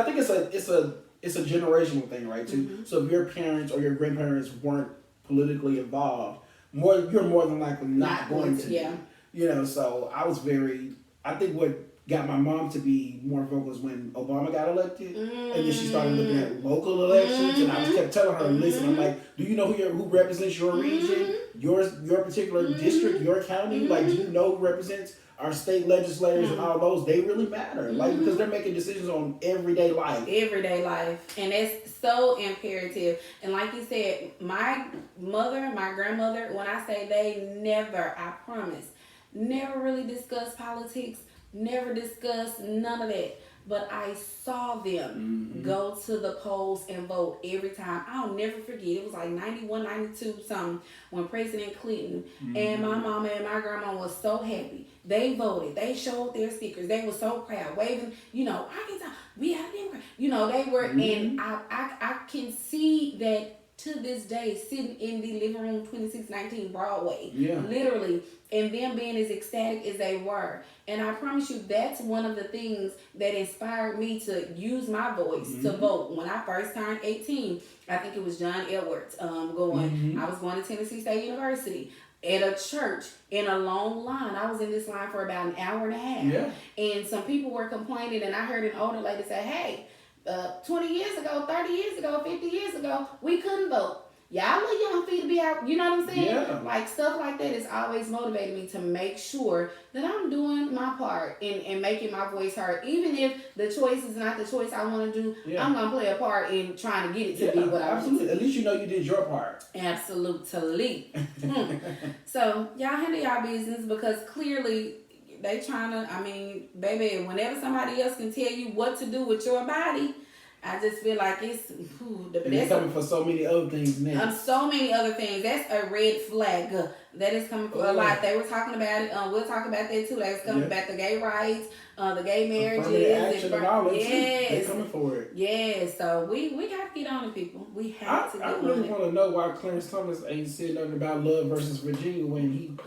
think it's a generational thing, right? Too. Mm-hmm. So if your parents or your grandparents weren't politically involved, you're more than likely not going to. Yeah. You know, so I think what got my mom to be more vocal when Obama got elected, and then she started looking at local elections, and I kept telling her, listen, I'm like, do you know who represents your region, your particular district, your county? Like, do you know who represents our state legislators and all those? They really matter, like, because they're making decisions on everyday life. Everyday life, and it's so imperative. And like you said, my mother, my grandmother, when I say they never, I promise, never really discuss politics. Never discussed none of that. But I saw them go to the polls and vote every time. I'll never forget. It was like 91, 92 something when President Clinton and my mama and my grandma was so happy. They voted. They showed their stickers. They were so proud, waving, you know, I can tell, we are Democrat. You know, they were, and I can see that to this day, sitting in the living room 2619 Broadway, literally, and them being as ecstatic as they were. And I promise you, that's one of the things that inspired me to use my voice to vote. When I first turned 18, I think it was John Edwards I was going to Tennessee State University. At a church, in a long line. I was in this line for about an hour and a half. Yeah. And some people were complaining, and I heard an older lady say, hey, 20 years ago, 30 years ago, 50 years ago, we couldn't vote. Y'all little young feet to be out, you know what I'm saying? Yeah. Like, stuff like that has always motivated me to make sure that I'm doing my part in making my voice heard. Even if the choice is not the choice I want to do, I'm going to play a part in trying to get it to be what I want to do. At least you know you did your part. Absolutely. So, y'all handle y'all business, because clearly they trying to, I mean, baby, whenever somebody else can tell you what to do with your body, I just feel like it's coming for so many other things next. So many other things. That's a red flag. That is coming for a lot. They were talking about it. We'll talk about that too. They was coming about the gay rights, the gay marriages, and all that. They're coming for it. Yes. So we got to get on it, people. We have to get on it. I really want to know why Clarence Thomas ain't said nothing about Love versus Virginia when he.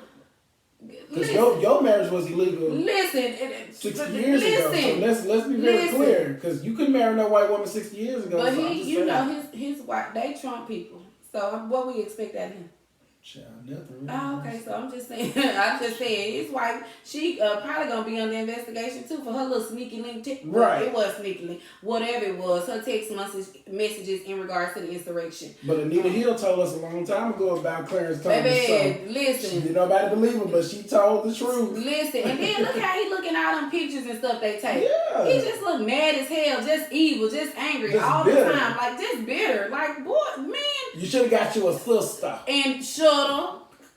Because your marriage was illegal. 60 years ago. So let's be very clear. Because you couldn't marry no white woman 60 years ago. But his wife, they Trump people. So what we expect out of him? Child, nothing. Oh, okay. So I'm just saying. His wife, she probably gonna be under investigation too for her little sneaky link. Right. It was sneaky link. Whatever it was, her text messages in regards to the insurrection. But Anita Hill told us a long time ago about Clarence Thomas. Baby, listen. Did nobody believe her, but she told the truth. Listen, and then look how he looking at all them pictures and stuff they take. Yeah. He just look mad as hell, just evil, just angry just all bitter. The time, like just bitter. Like, boy, man. You should have got you a sister. And shoulda.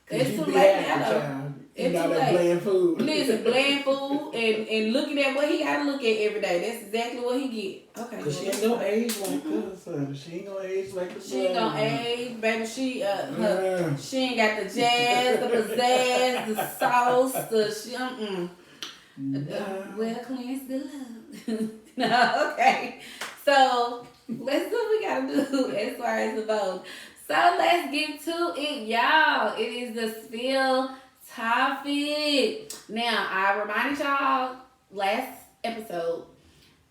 It's too late now. It's too late. Bland food. Listen, bland food and looking at what he got to look at every day. That's exactly what he get. Okay. Because she ain't gonna age like this. She ain't gonna age like this. She ain't gonna age, baby. She ain't got the jazz, the pizzazz, the sauce, well, Clarence, good luck. No, okay. So let's do what we gotta do as far as the vote. So let's get to it, y'all. It is the spill topic. Now, I reminded y'all last episode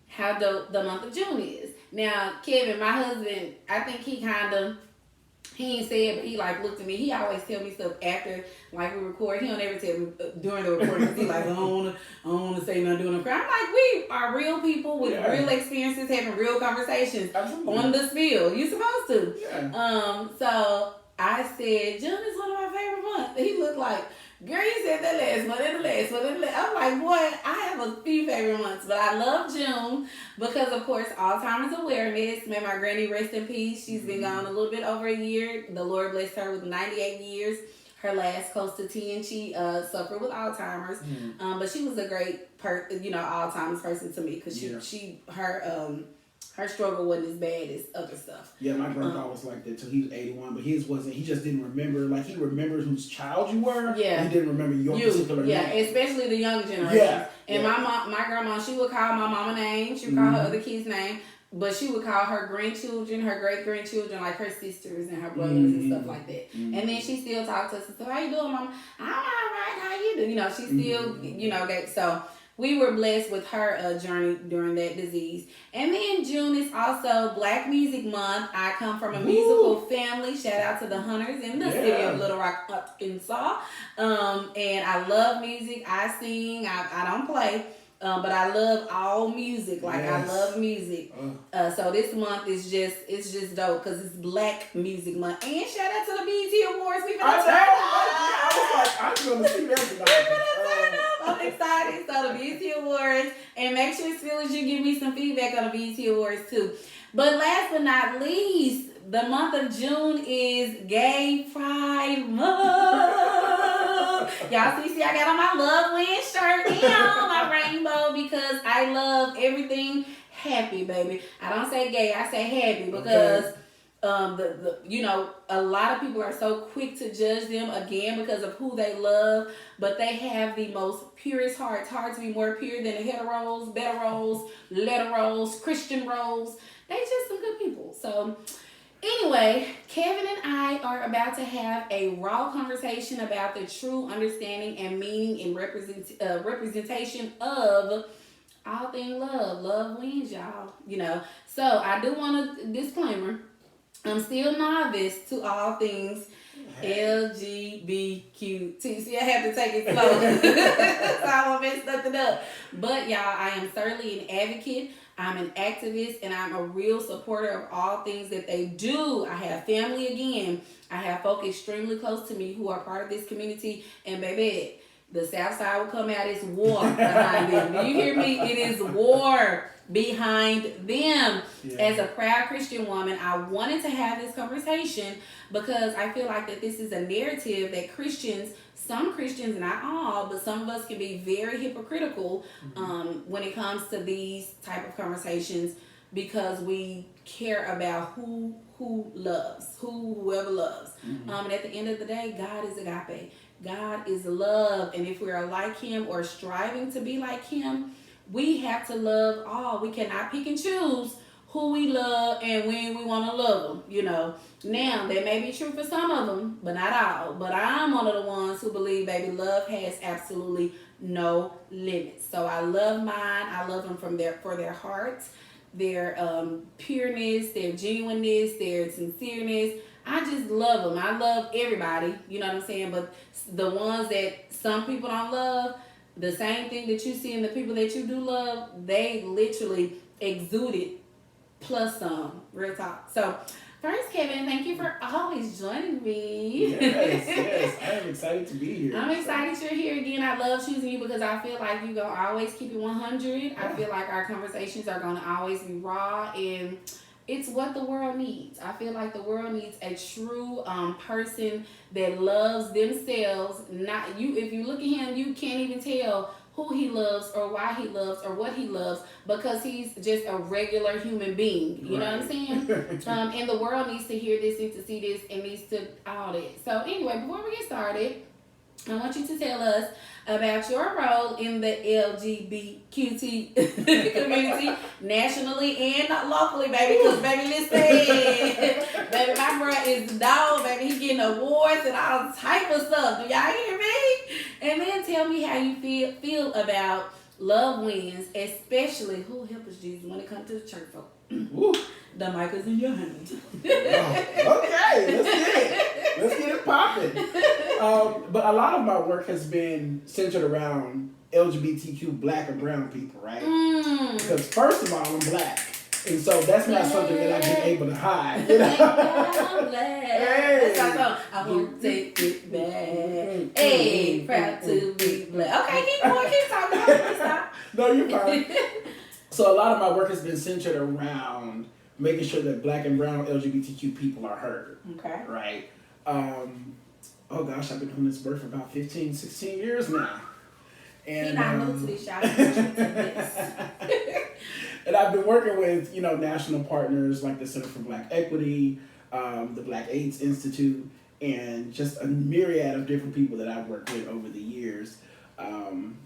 how dope the month of June is. Now, Kevin, my husband, I think he ain't said, but he like looked at me. He always tell me stuff after like we record. He don't ever tell me during the recording. He like, I don't want to say nothing during the recording. I'm like, we are real people with real experiences, having real conversations on the spill. You supposed to. Yeah. So I said, June is one of my favorite months. He looked like, girl, you said that last month and the last month and the last. I'm like, boy, I have a few favorite months, but I love June because, of course, Alzheimer's awareness. May my granny rest in peace. She's been gone a little bit over a year. The Lord blessed her with 98 years. Her last close to 10, she suffered with Alzheimer's. But she was a great Alzheimer's person to me because her struggle wasn't as bad as other stuff. Yeah, my grandpa was like that too. He was 81, but his wasn't. He just didn't remember. Like, he remembered whose child you were. Yeah. He didn't remember your particular name. Yeah, especially the younger generation. Yeah. And my grandma, she would call my mama name. She would call her other kids' name. But she would call her grandchildren, her great-grandchildren, like her sisters and her brothers and stuff like that. And then she still talked to us and said, how you doing, Mama? I'm all right. How you doing? You know, she still, you know, so we were blessed with her journey during that disease. And then June is also Black Music Month. I come from a musical family. Shout out to the Hunters in the city of Little Rock, Arkansas. And I love music. I sing. I don't play. But I love all music. Like, I love music. So this month is just dope because it's Black Music Month. And shout out to the BET Awards. We've been I was like, I'm going to see that tonight. I'm excited. So the BET Awards. And make sure, Phyllis, you give me some feedback on the BET Awards too. But last but not least, the month of June is Gay Pride Month. Y'all see, I got on my Love Win shirt and my rainbow because I love everything happy, baby. I don't say gay, I say happy because you know, a lot of people are so quick to judge them again because of who they love, but they have the most purest heart. It's hard to be more pure than the heteros, beteros, letteros, Christian roles. They just some good people. So anyway, Kevin and I are about to have a raw conversation about the true understanding and meaning and representation of all things love. Love wins, y'all. You know. So I do want a disclaimer. I'm still novice to all things LGBTQ. See, I have to take it slow. So I won't mess nothing up. But y'all, I am certainly an advocate. I'm an activist, and I'm a real supporter of all things that they do. I have family again. I have folk extremely close to me who are part of this community. And baby, the South Side will come out. It's war behind them. Do you hear me? It is war behind them. Yeah. As a proud Christian woman, I wanted to have this conversation because I feel like that this is a narrative that Christians, some Christians, not all, but some of us can be very hypocritical when it comes to these type of conversations because we care about whoever loves. And at the end of the day, God is agape. God is love. And if we are like him or striving to be like him, we have to love all. We cannot pick and choose who we love and when we want to love them, you know. Now, that may be true for some of them, but not all. But I'm one of the ones who believe, baby, love has absolutely no limits. So I love mine. I love them for their hearts, their pureness, their genuineness, their sincereness. I just love them. I love everybody, you know what I'm saying? But the ones that some people don't love, the same thing that you see in the people that you do love, they literally exude it plus some. Real talk. So, first, Kevin, thank you for always joining me. Yes. I am excited to be here. I'm excited you're here again. I love choosing you because I feel like you're going to always keep it 100. Yeah. I feel like our conversations are going to always be raw and it's what the world needs. I feel like the world needs a true person that loves themselves. Not you. If you look at him, you can't even tell who he loves or why he loves or what he loves because he's just a regular human being. You know what I'm saying? And the world needs to hear this, needs to see this, and needs to all that. So anyway, before we get started, I want you to tell us about your role in the LGBTQ community nationally and locally, baby. Because, baby, listen, baby, my bro is the dog, baby. He getting awards and all type of stuff. Do y'all hear me? And then tell me how you feel about Love Wins, especially who help us, Jesus, when it comes to the church folk. The mic is in your hands. Okay, let's get it popping. But a lot of my work has been centered around LGBTQ black and brown people, right? Because first of all, I'm black. And so that's not something that I've been able to hide. You know? I'm black. Hey. That's our song. I won't take it back. Hey, proud to be black. Okay, keep going, keep talking. Stop. No, you're fine. So a lot of my work has been centered around making sure that black and brown LGBTQ people are heard. Okay. Right? Oh gosh, I've been doing this work for about 15, 16 years now. And I know to this, y'all. And I've been working with, national partners like the Center for Black Equity, the Black AIDS Institute, and just a myriad of different people that I've worked with over the years. And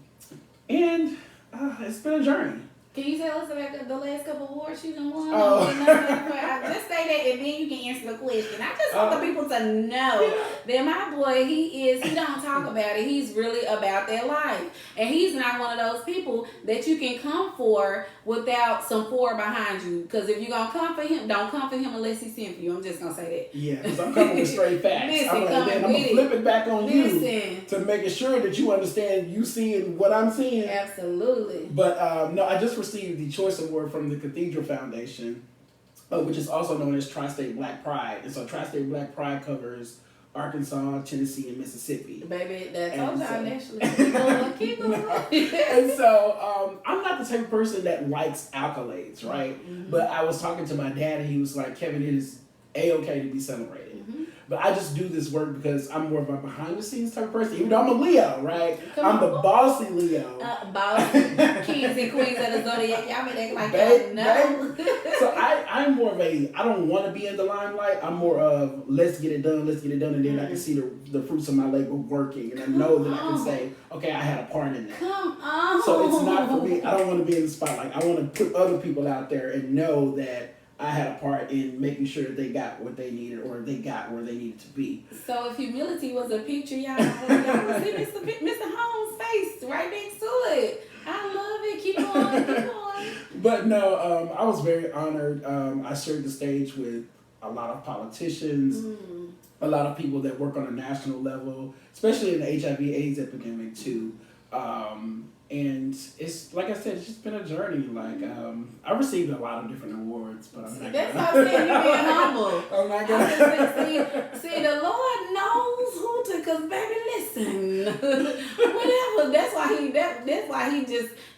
it's been a journey. Can you tell us about the last couple of awards you done won? Oh. I just say that and then you can answer the question. I just want the people to know that my boy, he don't talk about it. He's really about their life. And he's not one of those people that you can come for without some for behind you. Because if you're going to come for him, don't come for him unless he's sent for you. I'm just going to say that. Yeah, because I'm coming with straight facts. I'm going to flip it back on you to making sure that you understand you seeing what I'm seeing. Absolutely. But no, I just received the Choice Award from the Cathedral Foundation, which is also known as Tri-State Black Pride. And so Tri-State Black Pride covers Arkansas, Tennessee, and Mississippi. Baby, that's all time actually. Keep going. And so I'm not the type of person that likes accolades, right? Mm-hmm. But I was talking to my dad and he was like, Kevin, it is A-okay to be celebrated. Mm-hmm. But I just do this work because I'm more of a behind the scenes type of person. Even though I'm a Leo, right? I'm the bossy Leo. Bossy kings and queens of the zodiac. Y'all been acting like y'all know. So I'm more of I don't want to be in the limelight. I'm more of let's get it done, and then I can see the fruits of my labor working, and I know that I can say, okay, I had a part in that. Come on. So it's not for me. I don't want to be in the spotlight. I want to put other people out there and know that I had a part in making sure that they got what they needed or they got where they needed to be. So if humility was a picture, y'all would see Mr. Holmes' face right next to it. I love it. Keep on. But no, I was very honored. I shared the stage with a lot of politicians, a lot of people that work on a national level, especially in the HIV/AIDS epidemic too. And it's like I said, it's just been a journey. Like I received a lot of different awards, but I'm not. That's how I'm saying you're being humble. I'm not gonna. See, the Lord knows who to. Cause baby, listen, whatever. That's why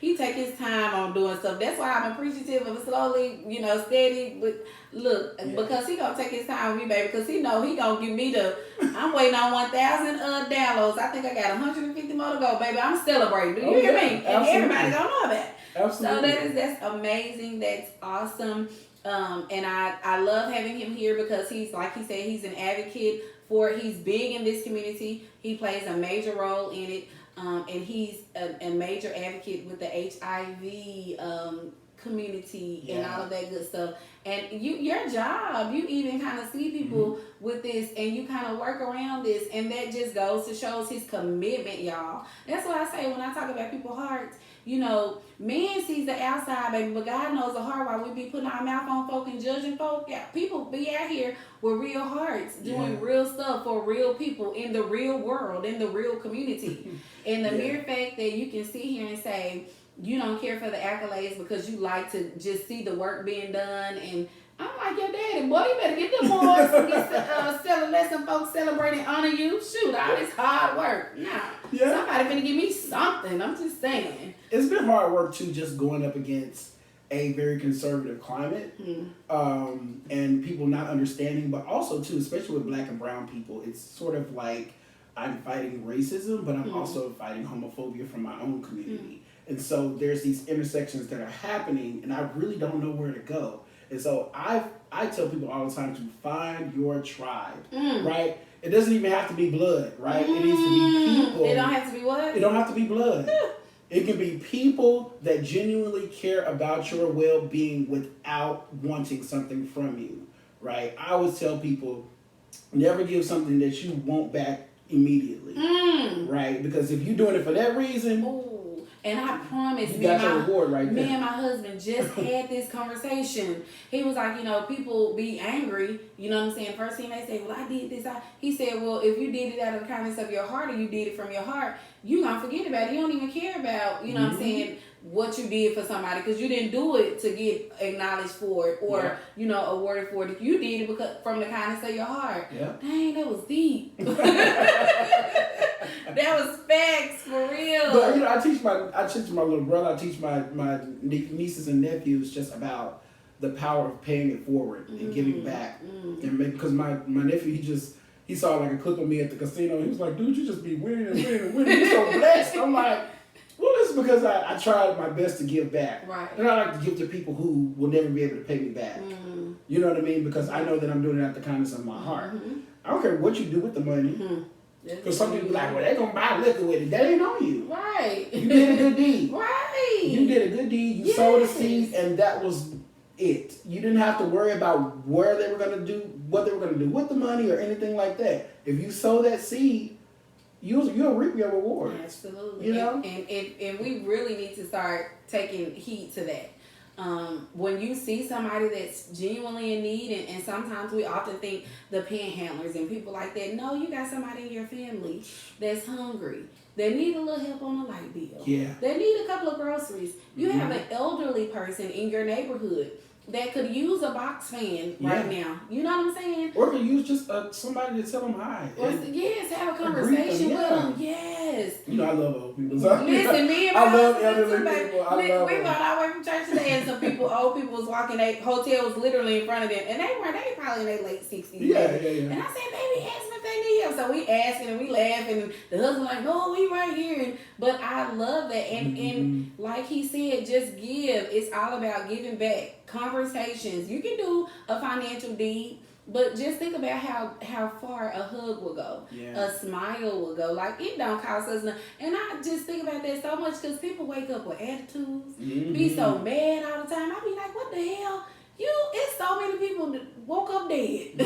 he take his time on doing stuff. That's why I'm appreciative of slowly, steady. But look, because he gonna take his time with me, baby. Because he know he gonna give me I'm waiting on 1,000 downloads. I think I got 150 more to go, baby. I'm celebrating. Do you hear me? And everybody gonna know that. Absolutely. So that's amazing. That's awesome. And I love having him here because he's, like he said, he's an advocate he's big in this community. He plays a major role in it. And he's a major advocate with the HIV community and all of that good stuff. And your job, you even kind of see people with this and you kind of work around this, and that just goes to shows his commitment, y'all. That's why I say when I talk about people's hearts, man sees the outside, baby, but God knows the heart. While we be putting our mouth on folk and judging folk, people be out here with real hearts, doing real stuff for real people in the real world, in the real community. And the mere fact that you can sit here and say, you don't care for the accolades because you like to just see the work being done. And I'm like, your daddy, boy, you better get them boys and let some folks celebrate and honor you. Shoot, all this hard work. Nah, somebody finna give me something. I'm just saying. It's been hard work too, just going up against a very conservative climate, and people not understanding, but also too, especially with Black and brown people, it's sort of like I'm fighting racism, but I'm also fighting homophobia from my own community. And so there's these intersections that are happening, and I really don't know where to go. And so I tell people all the time to find your tribe, right? It doesn't even have to be blood, right? It needs to be people. It don't have to be what? It don't have to be blood. It can be people that genuinely care about your well-being without wanting something from you, right? I always tell people, never give something that you want back immediately, right? Because if you're doing it for that reason... And I promise, me and my husband just had this conversation. He was like, people be angry. You know what I'm saying? First thing they say, well, I did this. He said, well, if you did it out of the kindness of your heart or you did it from your heart, you going to forget about it. You don't even care about, you know what I'm saying, what you did for somebody because you didn't do it to get acknowledged for it or, awarded for it. You did it because from the kindness of your heart. Yeah. Dang, that was deep. That was facts for real. But I teach my little brother, I teach my nieces and nephews just about the power of paying it forward and giving back. And because my nephew, he saw like a clip of me at the casino. He was like, dude, you just be winning and winning and winning. You're so blessed. I'm like, well, it's just because I tried my best to give back. Right. And I like to give to people who will never be able to pay me back. Mm-hmm. You know what I mean? Because I know that I'm doing it out the kindness of my heart. Mm-hmm. I don't care what you do with the money. Because some people be like, well, they're going to buy liquor with it. That ain't on you. Right. You did a good deed. Right. You did a good deed. You sowed a seed, and that was it. You didn't have to worry about where they were going to do, what they were going to do with the money or anything like that. If you sow that seed, you'll reap your reward. Absolutely. You know? And we really need to start taking heed to that. When you see somebody that's genuinely in need, and sometimes we often think the panhandlers and people like that. No, you got somebody in your family that's hungry. They need a little help on the light bill. Yeah. They need a couple of groceries. You have an elderly person in your neighborhood that could use a box fan right now. You know what I'm saying? Or could use just somebody to tell them hi. Or, yes, have a conversation with them. Yes. You know, I love old people. So, Listen, me and I my love husband elderly too, people. I we love went them. all the way from church today, and some people, old people was walking. Their hotel was literally in front of them, and they probably in their late 60s. Yeah. And I said, baby, ask them if they need help. So we asking and we laughing, and the husband like, no, we right here. But I love that, and like he said, just give. It's all about giving back. Conversations. You can do a financial deed, but just think about how far a hug will go. Yeah. A smile will go. Like, it don't cost us nothing. And I just think about that so much because people wake up with attitudes, be so mad all the time. I be like, what the hell? It's so many people that woke up dead.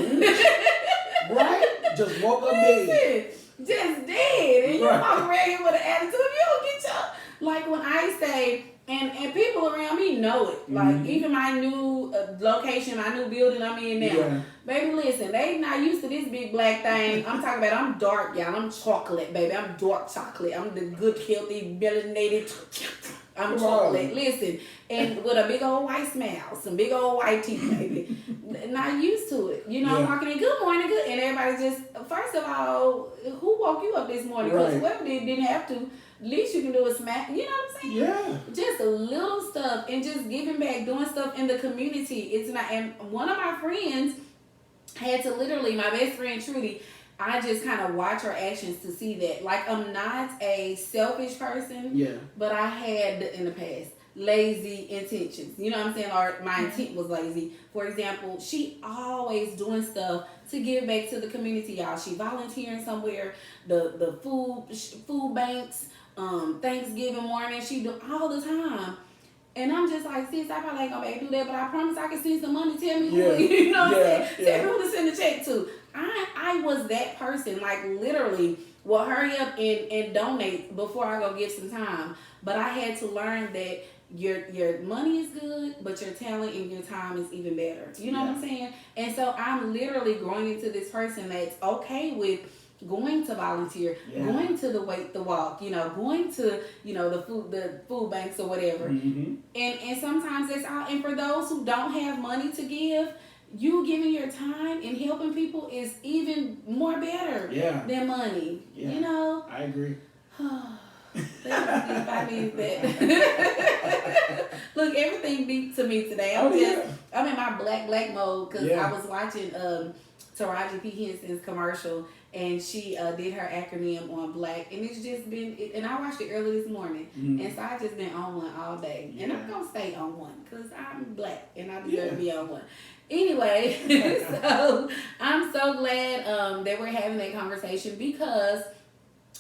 Right? Just woke up dead. Just dead. And you Right. walk around here with an attitude. You don't get your... Like, when I say... And people around me know it. Like, even my new location, my new building I'm in now. Yeah. Baby, listen, they not used to this big black thing. I'm talking about, I'm dark, y'all. I'm chocolate, baby. I'm dark chocolate. I'm the good, healthy, melanated... I'm chocolate. Listen, and with a big old white smile, some big old white teeth, baby. Not used to it. You know, I'm walking in, good morning, good. And everybody just, first of all, who woke you up this morning? Because whoever didn't have to. Least you can do is smack. You know what I'm saying? Yeah. Just a little stuff and just giving back, doing stuff in the community. It's not. And one of my friends had to literally, my best friend Trudy, I just kind of watch her actions to see that. Like, I'm not a selfish person. Yeah. But I had in the past lazy intentions. You know what I'm saying? Or my intent was lazy. For example, she always doing stuff to give back to the community, y'all. She volunteering somewhere. The food banks. Thanksgiving morning, she do all the time. And I'm just like, sis, I probably ain't gonna be able to do that, but I promise I can send some money. Tell me who, you know what I'm saying? Tell me who to send the check to. I was that person, like literally will hurry up and donate before I go give some time. But I had to learn that your money is good, but your talent and your time is even better. You know what I'm saying? And so I'm literally growing into this person that's okay with going to volunteer, going to the walk, you know, going to, you know, the food banks or whatever. And sometimes it's all, and for those who don't have money to give, you giving your time and helping people is even more better than money. You know? I agree. Look, everything beat to me today. I'm in my black mode because I was watching Taraji P. Henson's commercial, and she did her acronym on black, and it's just been, and I watched it early this morning, and so I've just been on one all day, and I'm gonna stay on one because I'm black and I deserve to be on one. Anyway, so I'm so glad that we're having that conversation because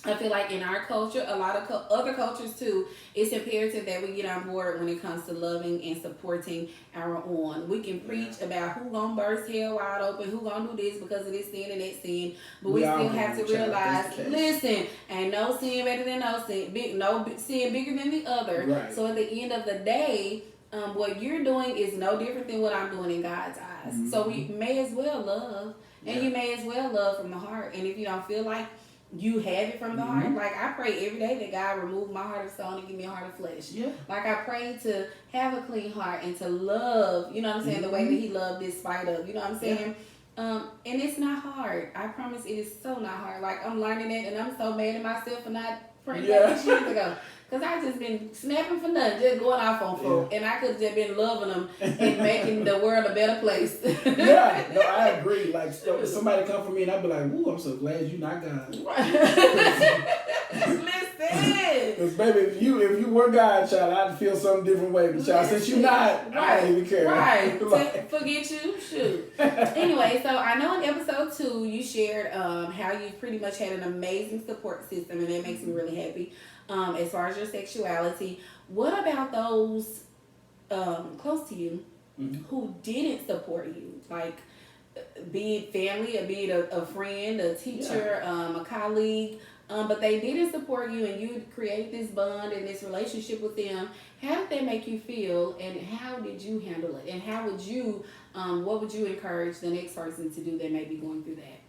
I feel like in our culture, a lot of other cultures too, it's imperative that we get on board when it comes to loving and supporting our own. We can preach about who gonna burst hell wide open, who gonna do this because of this sin and that sin, but we still have to realize, listen, ain't no sin better than no sin, no sin bigger than the other. Right. So at the end of the day, what you're doing is no different than what I'm doing in God's eyes. So we may as well love, and you may as well love from the heart. And if you don't feel like you have it from the heart. Like, I pray every day that God remove my heart of stone and give me a heart of flesh. Yeah. Like, I pray to have a clean heart and to love, you know what I'm saying, the way that he loved despite of, you know what I'm saying? And it's not hard. I promise it is so not hard. Like, I'm learning it, and I'm so mad at myself for not praying that years ago. Because I just been snapping for nothing, just going off on folk. And I could have just been loving them and making the world a better place. No, I agree. Like, if somebody come for me and I'd be like, ooh, I'm so glad you're not God. Listen. Because baby, if you were God, child, I'd feel some different way. But child, since you're not, I don't even care. Right. Forget you. Shoot. Anyway, so I know in episode 2 you shared how you pretty much had an amazing support system, and that makes me really happy. As far as your sexuality, what about those close to you who didn't support you? Like, be it family, or be it a friend, a teacher, a colleague, but they didn't support you, and you created this bond and this relationship with them. How did that make you feel, and how did you handle it? And how would you, what would you encourage the next person to do that may be going through that?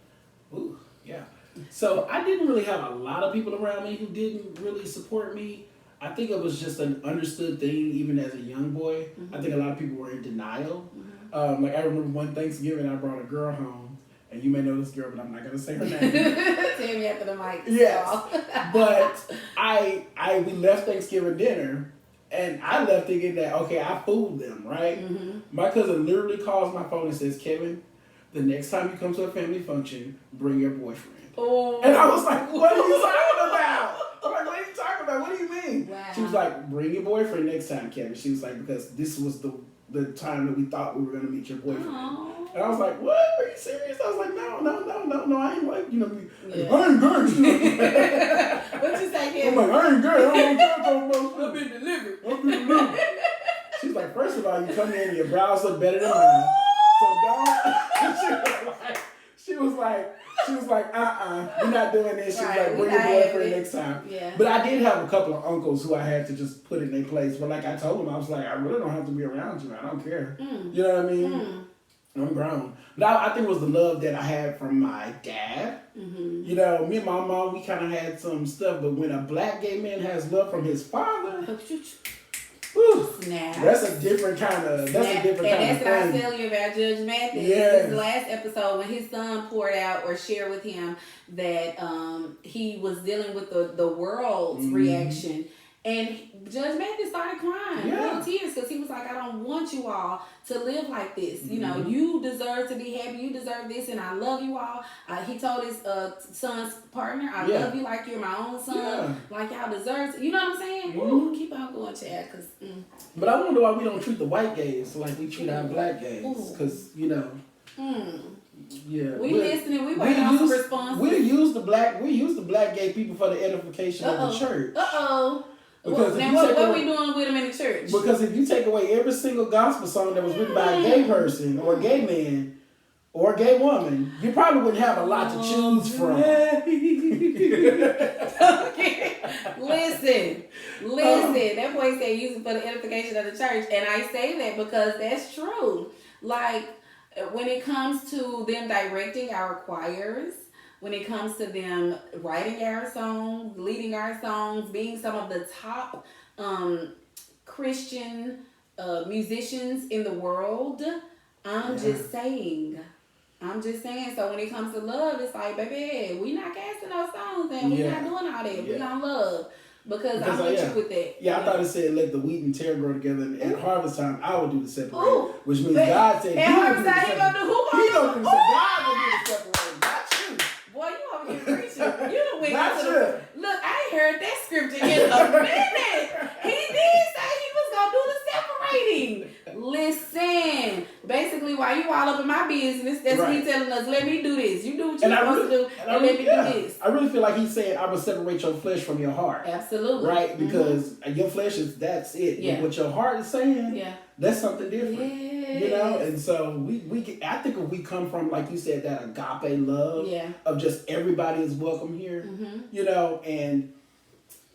Ooh, yeah. So I didn't really have a lot of people around me who didn't really support me. I think it was just an understood thing, even as a young boy. I think a lot of people were in denial. Like I remember one Thanksgiving, I brought a girl home, and you may know this girl, but I'm not gonna say her name. Tell me after the mic. Yes, but we left Thanksgiving dinner, and I left thinking that okay, I fooled them, right? My cousin literally calls my phone and says, "Kevin, the next time you come to a family function, bring your boyfriend." Oh. And I was like, "What are you talking about?" I'm like, "What are you talking about? What do you mean?" Wow. She was like, "Bring your boyfriend next time, Kevin." She was like, "Because this was the time that we thought we were going to meet your boyfriend." Aww. And I was like, "What? Are you serious?" I was like, no, I ain't like, I ain't good. What you say, Kevin? I'm like, I ain't good. I don't want to talk about I've been delivered. She's like, first of all, you come in and your brows look better than mine. So don't. She was like, we're not doing this. She was like, bring your boyfriend next time. Yeah. But I did have a couple of uncles who I had to just put in their place. But like I told them, I was like, I really don't have to be around you. I don't care. You know what I mean? I'm grown. But I think it was the love that I had from my dad. You know, me and my mom, we kind of had some stuff. But when a black gay man has love from his father... Whew, that's a different kind of. And that's what I tell you about Judge Mathis. Yes. This last episode when his son poured out or shared with him that he was dealing with the world's reaction, and Judge Mathis started crying, little tears, because he was like, "I don't want you all to live like this. You know, you deserve to be happy. You deserve this, and I love you all." He told his son's partner, "I love you like you're my own son. Like y'all deserve to." You know what I'm saying? Ooh, keep on going, Chad. Cause. But I wonder why we don't treat the white gays like we treat our black gays, because you know. Yeah, we listening. We waiting on some responses. We use the black gay people for the edification of the church. Because now what we doing with them in the church? Because if you take away every single gospel song that was written by a gay person or a gay man or a gay woman, you probably wouldn't have a lot to choose from. Listen. That boy said use it for the edification of the church, and I say that because that's true. Like when it comes to them directing our choirs, when it comes to them writing our songs, leading our songs, being some of the top Christian musicians in the world, I'm just saying. So when it comes to love, it's like, baby, we not casting those songs and we not doing all that. We gonna love. Because I'm with you with that. Yeah, I thought it said let the wheat and tear grow together, and at harvest time I would do the separating. Which means God said at harvest time he gonna do who? He gonna do the God will do the separating, not you. Boy, you over here preaching. You done went not you. Look, I ain't heard that scripture in a minute. He did say he was gonna do the separating. Listen, basically, while you all up in my business, that's me telling us, let me do this. You do what you're supposed to do, and let me do this. I really feel like he's saying, I will separate your flesh from your heart. Absolutely. Right? Because your flesh that's it. Yeah. What your heart is saying, that's something different. Yes. You know? And so I think if we come from, like you said, that agape love of just everybody is welcome here, you know, and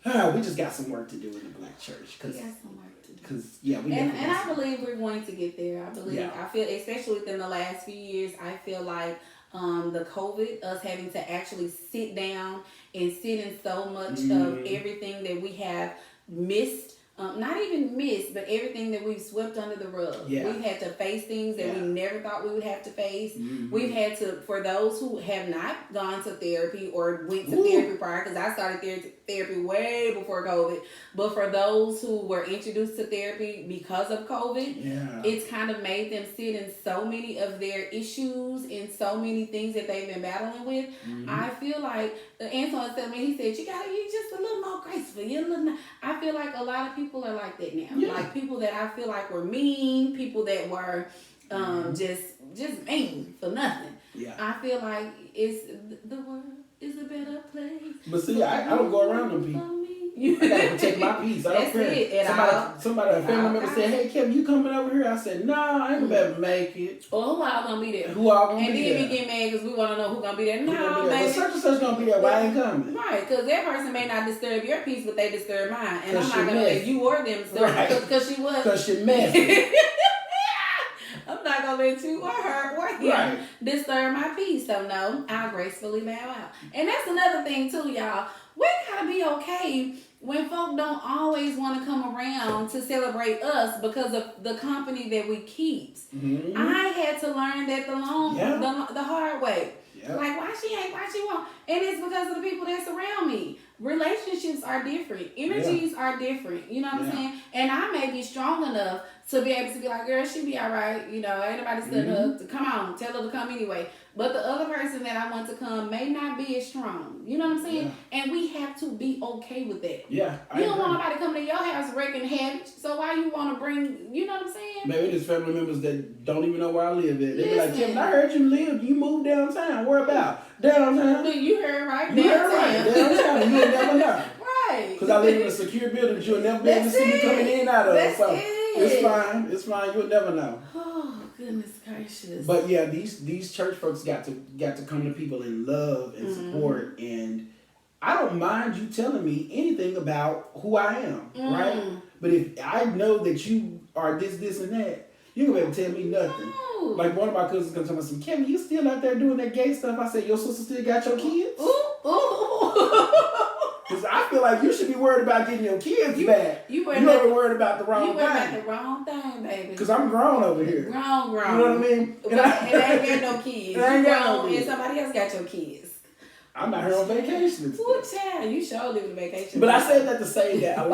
we just got some work to do in the black church. We got some work. And I believe we're going to get there. I feel, especially within the last few years, I feel like the COVID, us having to actually sit down and sit in so much of everything that we have missed not even missed, but everything that we've swept under the rug. Yeah. We've had to face things that we never thought we would have to face. Mm-hmm. We've had to, for those who have not gone to therapy or went to therapy prior, because I started therapy way before COVID, but for those who were introduced to therapy because of COVID, it's kind of made them sit in so many of their issues and so many things that they've been battling with. Mm-hmm. I feel like, Antoine said to me, he said, you gotta be just a little more graceful. I feel like a lot of people are like that now. Yeah. Like people that I feel like were mean, people that were just mean for nothing. Yeah. I feel like the world is a better place. But see, I don't go around them people. I gotta protect my peace. I don't care. Somebody, a family member said, "Hey, Kevin, you coming over here?" I said, "No, I ain't gonna be able to make it." Well, who all gonna be there? Who all gonna be there? And then we get mad because we want to know who gonna be there. No, baby. Such and such gonna be there. Why I ain't coming? Right, because that person may not disturb your peace, but they disturb mine, and I'm not gonna let you or them disturb because she was. Because she messy. I'm not gonna let you or her or him disturb my peace. So no, I'll gracefully bow out. And that's another thing too, y'all. We gotta be okay when folk don't always want to come around to celebrate us because of the company that we keep. Mm-hmm. I had to learn that the hard way. Yep. Like why she won't, and it's because of the people that surround me. Relationships are different. Energies are different. You know what I'm saying? And I may be strong enough to be able to be like, girl, she be all right. You know, ain't nobody studying her. Come on, tell her to come anyway. But the other person that I want to come may not be as strong. You know what I'm saying? Yeah. And we have to be okay with that. Yeah, you don't want nobody coming to your house wreaking havoc. So why you want to bring, you know what I'm saying? Maybe there's family members that don't even know where I live at. They be like, Kevin, I heard you moved downtown. Where about? Downtown. You heard right. You heard right. Downtown. You'll never know. Right. Because I live in a secure building that you'll never be able to see me coming in and out of. That's so it. It's fine. You'll never know. Oh goodness gracious. But yeah, these church folks got to come to people in love and support, and I don't mind you telling me anything about who I am, right? But if I know that you are this, and that, you gonna be able to tell me nothing. No. Like one of my cousins gonna tell me some, Kevin, you still out there doing that gay stuff? I said, your sister still got your kids? Ooh. Because I feel like you should be worried about getting your kids back. You ever worried about the wrong thing. You worried about the wrong thing, baby. Because I'm grown over here. Grown. You know what I mean? And I ain't got no kids. I ain't got no kids. And somebody else got your kids. I'm not here on vacation. Ooh, child, you sure live on vacation. But I said that to say that a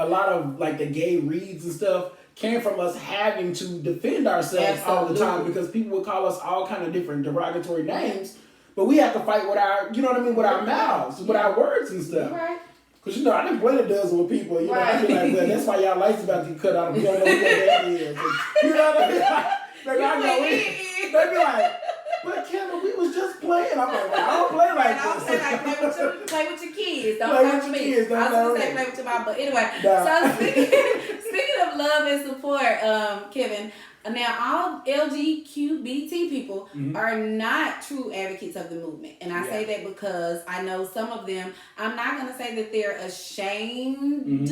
lot of like the gay reads and stuff came from us having to defend ourselves all the time because people would call us all kind of different derogatory names. But we have to fight with our, you know what I mean, with our mouths, with our words and stuff. Right. Because, I done played a dozen with people, you know, I be like, well, that's why y'all lights about to get cut out. You don't know who your dad is. And, you know what I mean? Like, I know it. They be like, but Kevin, we was just playing. I'm like, well, I don't play like this. I don't play with your kids. Don't play with your kids. I was going to say play with your mom. But anyway, so speaking of love and support, Kevin, now, all LGBTQ people are not true advocates of the movement. And I say that because I know some of them, I'm not going to say that they're ashamed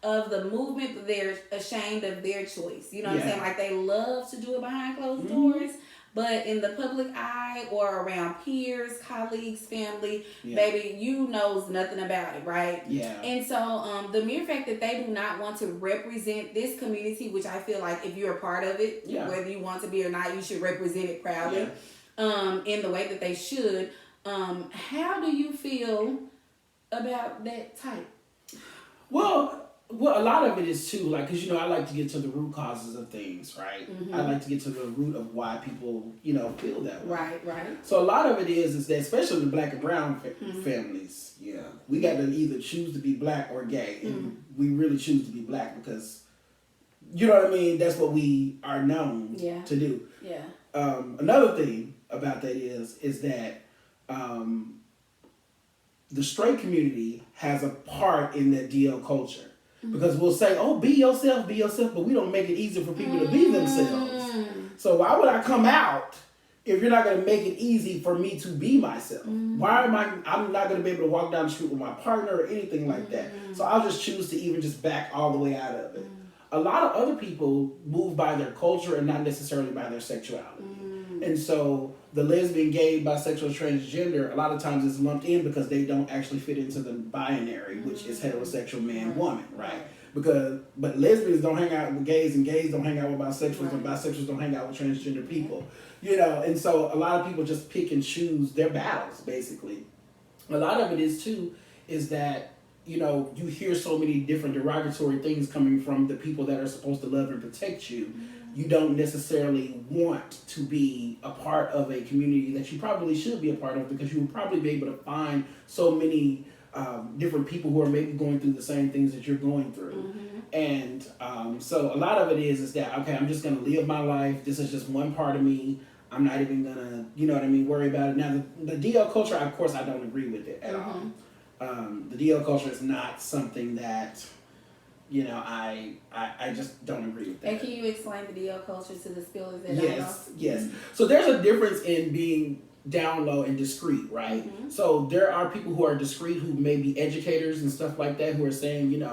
of the movement, but they're ashamed of their choice. You know what I'm saying? Like, they love to do it behind closed doors. But in the public eye or around peers, colleagues, family, baby, you knows nothing about it, right? Yeah. And so the mere fact that they do not want to represent this community, which I feel like if you're a part of it, whether you want to be or not, you should represent it proudly in the way that they should. How do you feel about that type? Well, a lot of it is too, like, because, I like to get to the root causes of things, right? I like to get to the root of why people, feel that way. Right. So a lot of it is that, especially the black and brown families, we got to either choose to be black or gay. And we really choose to be black because, you know what I mean? That's what we are known to do. Yeah. Another thing about that is that the straight community has a part in that DL culture. Because we'll say, oh, be yourself, but we don't make it easier for people to be themselves. So why would I come out if you're not going to make it easy for me to be myself? Why am I'm not going to be able to walk down the street with my partner or anything like that. So I'll just choose to even just back all the way out of it. A lot of other people move by their culture and not necessarily by their sexuality. And so the lesbian, gay, bisexual, transgender, a lot of times it's lumped in because they don't actually fit into the binary, which is heterosexual man, woman, right? But lesbians don't hang out with gays, and gays don't hang out with bisexuals, and bisexuals don't hang out with transgender people, and so a lot of people just pick and choose their battles, basically. A lot of it is that, you hear so many different derogatory things coming from the people that are supposed to love and protect you. You don't necessarily want to be a part of a community that you probably should be a part of, because you will probably be able to find so many different people who are maybe going through the same things that you're going through. And so a lot of it is that, okay, I'm just going to live my life. This is just one part of me. I'm not even going to, worry about it. Now, the DL culture, of course, I don't agree with it at all. The DL culture is not something that, I just don't agree with that. And can you explain the DL culture to the spillers that Yes. So there's a difference in being down low and discreet, right? So there are people who are discreet, who may be educators and stuff like that, who are saying,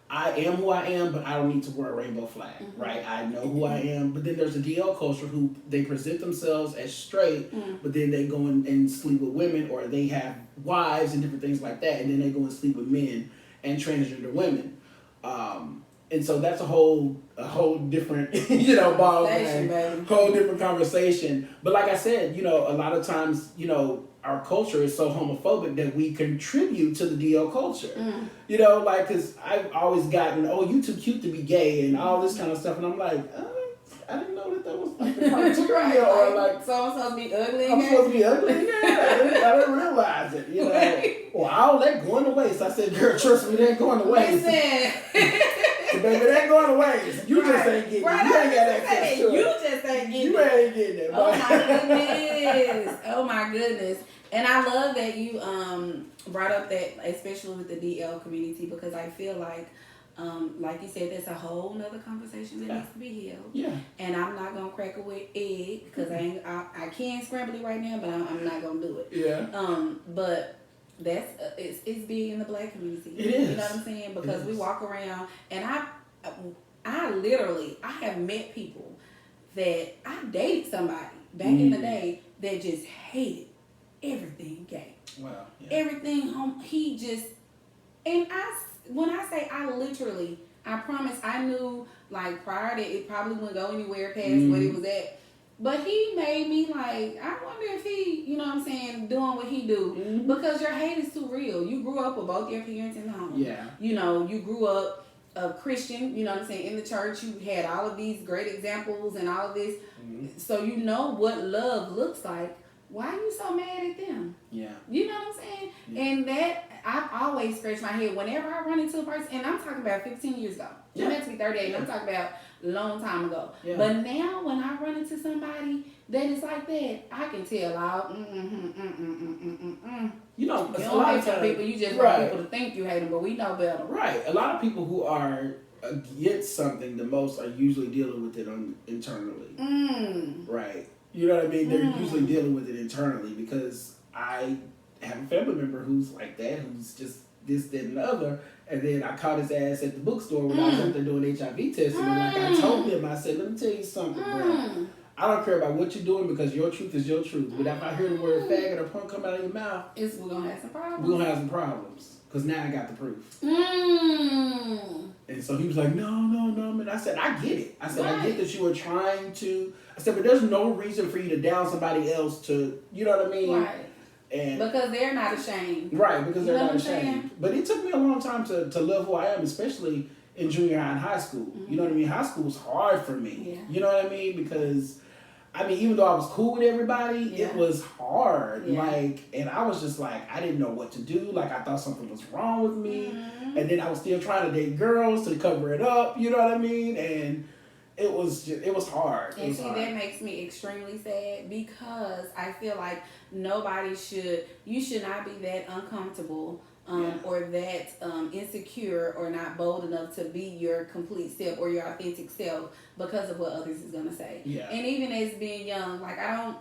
I am who I am, but I don't need to wear a rainbow flag, right? I know who I am. But then there's the DL culture, who they present themselves as straight, but then they go and sleep with women, or they have wives and different things like that, and then they go and sleep with men and transgender women. And so that's a whole different, ball game, whole different conversation. But like I said, a lot of times, our culture is so homophobic that we contribute to the DL culture. Because I've always gotten, oh, you too cute to be gay and all this kind of stuff. And I'm like, I didn't know that was like the criteria. Or like, so I'm supposed to be ugly again? I'm supposed to be ugly again? I didn't realize it, Right. Well, all that going to waste. I said, girl, trust me, it ain't going to waste. Listen. Baby, it ain't going to waste. You just ain't getting it. You ain't got access to it. You just ain't getting it. You ain't getting it. Oh my goodness. Oh my goodness. And I love that you brought up that, especially with the DL community, because I feel like you said, that's a whole nother conversation that needs to be held. Yeah. And I'm not gonna crack a egg, because I can scramble it right now, but I'm not gonna do it. Yeah. But that's it's big in the Black community. It is. You know what I'm saying? Because we walk around, and I literally have met people that I dated somebody back in the day that just hated everything gay. Wow. Yeah. Everything he just, and when I say I promise, I knew like prior that it probably wouldn't go anywhere past what it was at. But he made me like, I wonder if he, you know what I'm saying, doing what he do. Because your hate is too real. You grew up with both your parents in the home. Yeah. You grew up a Christian, you know what I'm saying, in the church. You had all of these great examples and all of this. So you know what love looks like. Why are you so mad at them? Yeah. You know what I'm saying? Yeah. And that, I've always scratched my head whenever I run into a person, and I'm talking about 15 years ago. You meant to be 38, and I'm talking about a long time ago. Yeah. But now, when I run into somebody that is like that, I can tell out, You know, you don't hate some people, you just want people to think you hate them, but we know better. Right. A lot of people who are against something the most are usually dealing with it internally. Right. You know what I mean? They're usually dealing with it internally, because I have a family member who's like that, who's just this, that, and the other. And then I caught his ass at the bookstore when I was up there doing HIV testing. And like I told him, I said, let me tell you something, bro. I don't care about what you're doing, because your truth is your truth. But if I hear the word faggot or punk come out of your mouth, we're going to have some problems. We're going to have some problems. Because now I got the proof. And so he was like, no. And I said, I get it. I said, I get that you were trying to. I said, but there's no reason for you to down somebody else to, you know what I mean? Right. And because they're not ashamed. Right, because they're not ashamed. But it took me a long time to love who I am, especially in junior high and high school. You know what I mean? High school was hard for me. Yeah. You know what I mean? Because, even though I was cool with everybody, it was hard. Yeah. And I was just like, I didn't know what to do. Like, I thought something was wrong with me. And then I was still trying to date girls to cover it up. You know what I mean? And it was hard. And that makes me extremely sad, because I feel like you should not be that uncomfortable or that insecure or not bold enough to be your complete self or your authentic self because of what others is going to say. Yeah. And even as being young, like I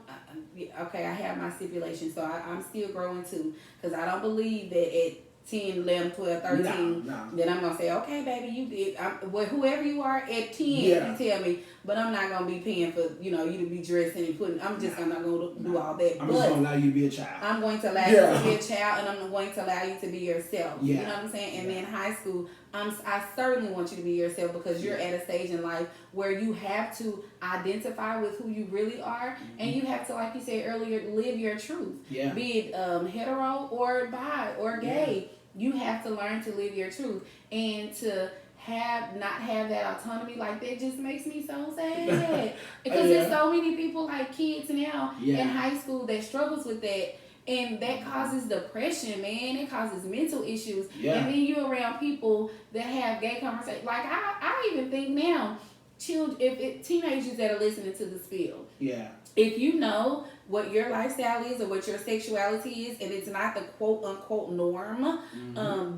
have my stipulations, so I'm still growing too, because I don't believe that at 10, 11, 12, 13, No. then I'm going to say, okay, baby, you did. Whoever you are at 10, Yeah. you tell me. But I'm not going to be paying for, you to be dressing and putting, I'm just not going to do all that. I'm just going to allow you to be a child. I'm going to allow you to be a child, and I'm going to allow you to be yourself. Yeah. You know what I'm saying? And then high school, I certainly want you to be yourself, because you're at a stage in life where you have to identify with who you really are, and you have to, like you said earlier, live your truth. Yeah. Be it hetero or bi or gay, you have to learn to live your truth, and to not have that autonomy, like that just makes me so sad. Because there's so many people, like kids now in high school, that struggles with that. And that causes depression, man. It causes mental issues. Yeah. And then you're around people that have gay conversations. Like, I even think now, if teenagers that are listening to this field, if you know what your lifestyle is or what your sexuality is, and it's not the quote-unquote norm,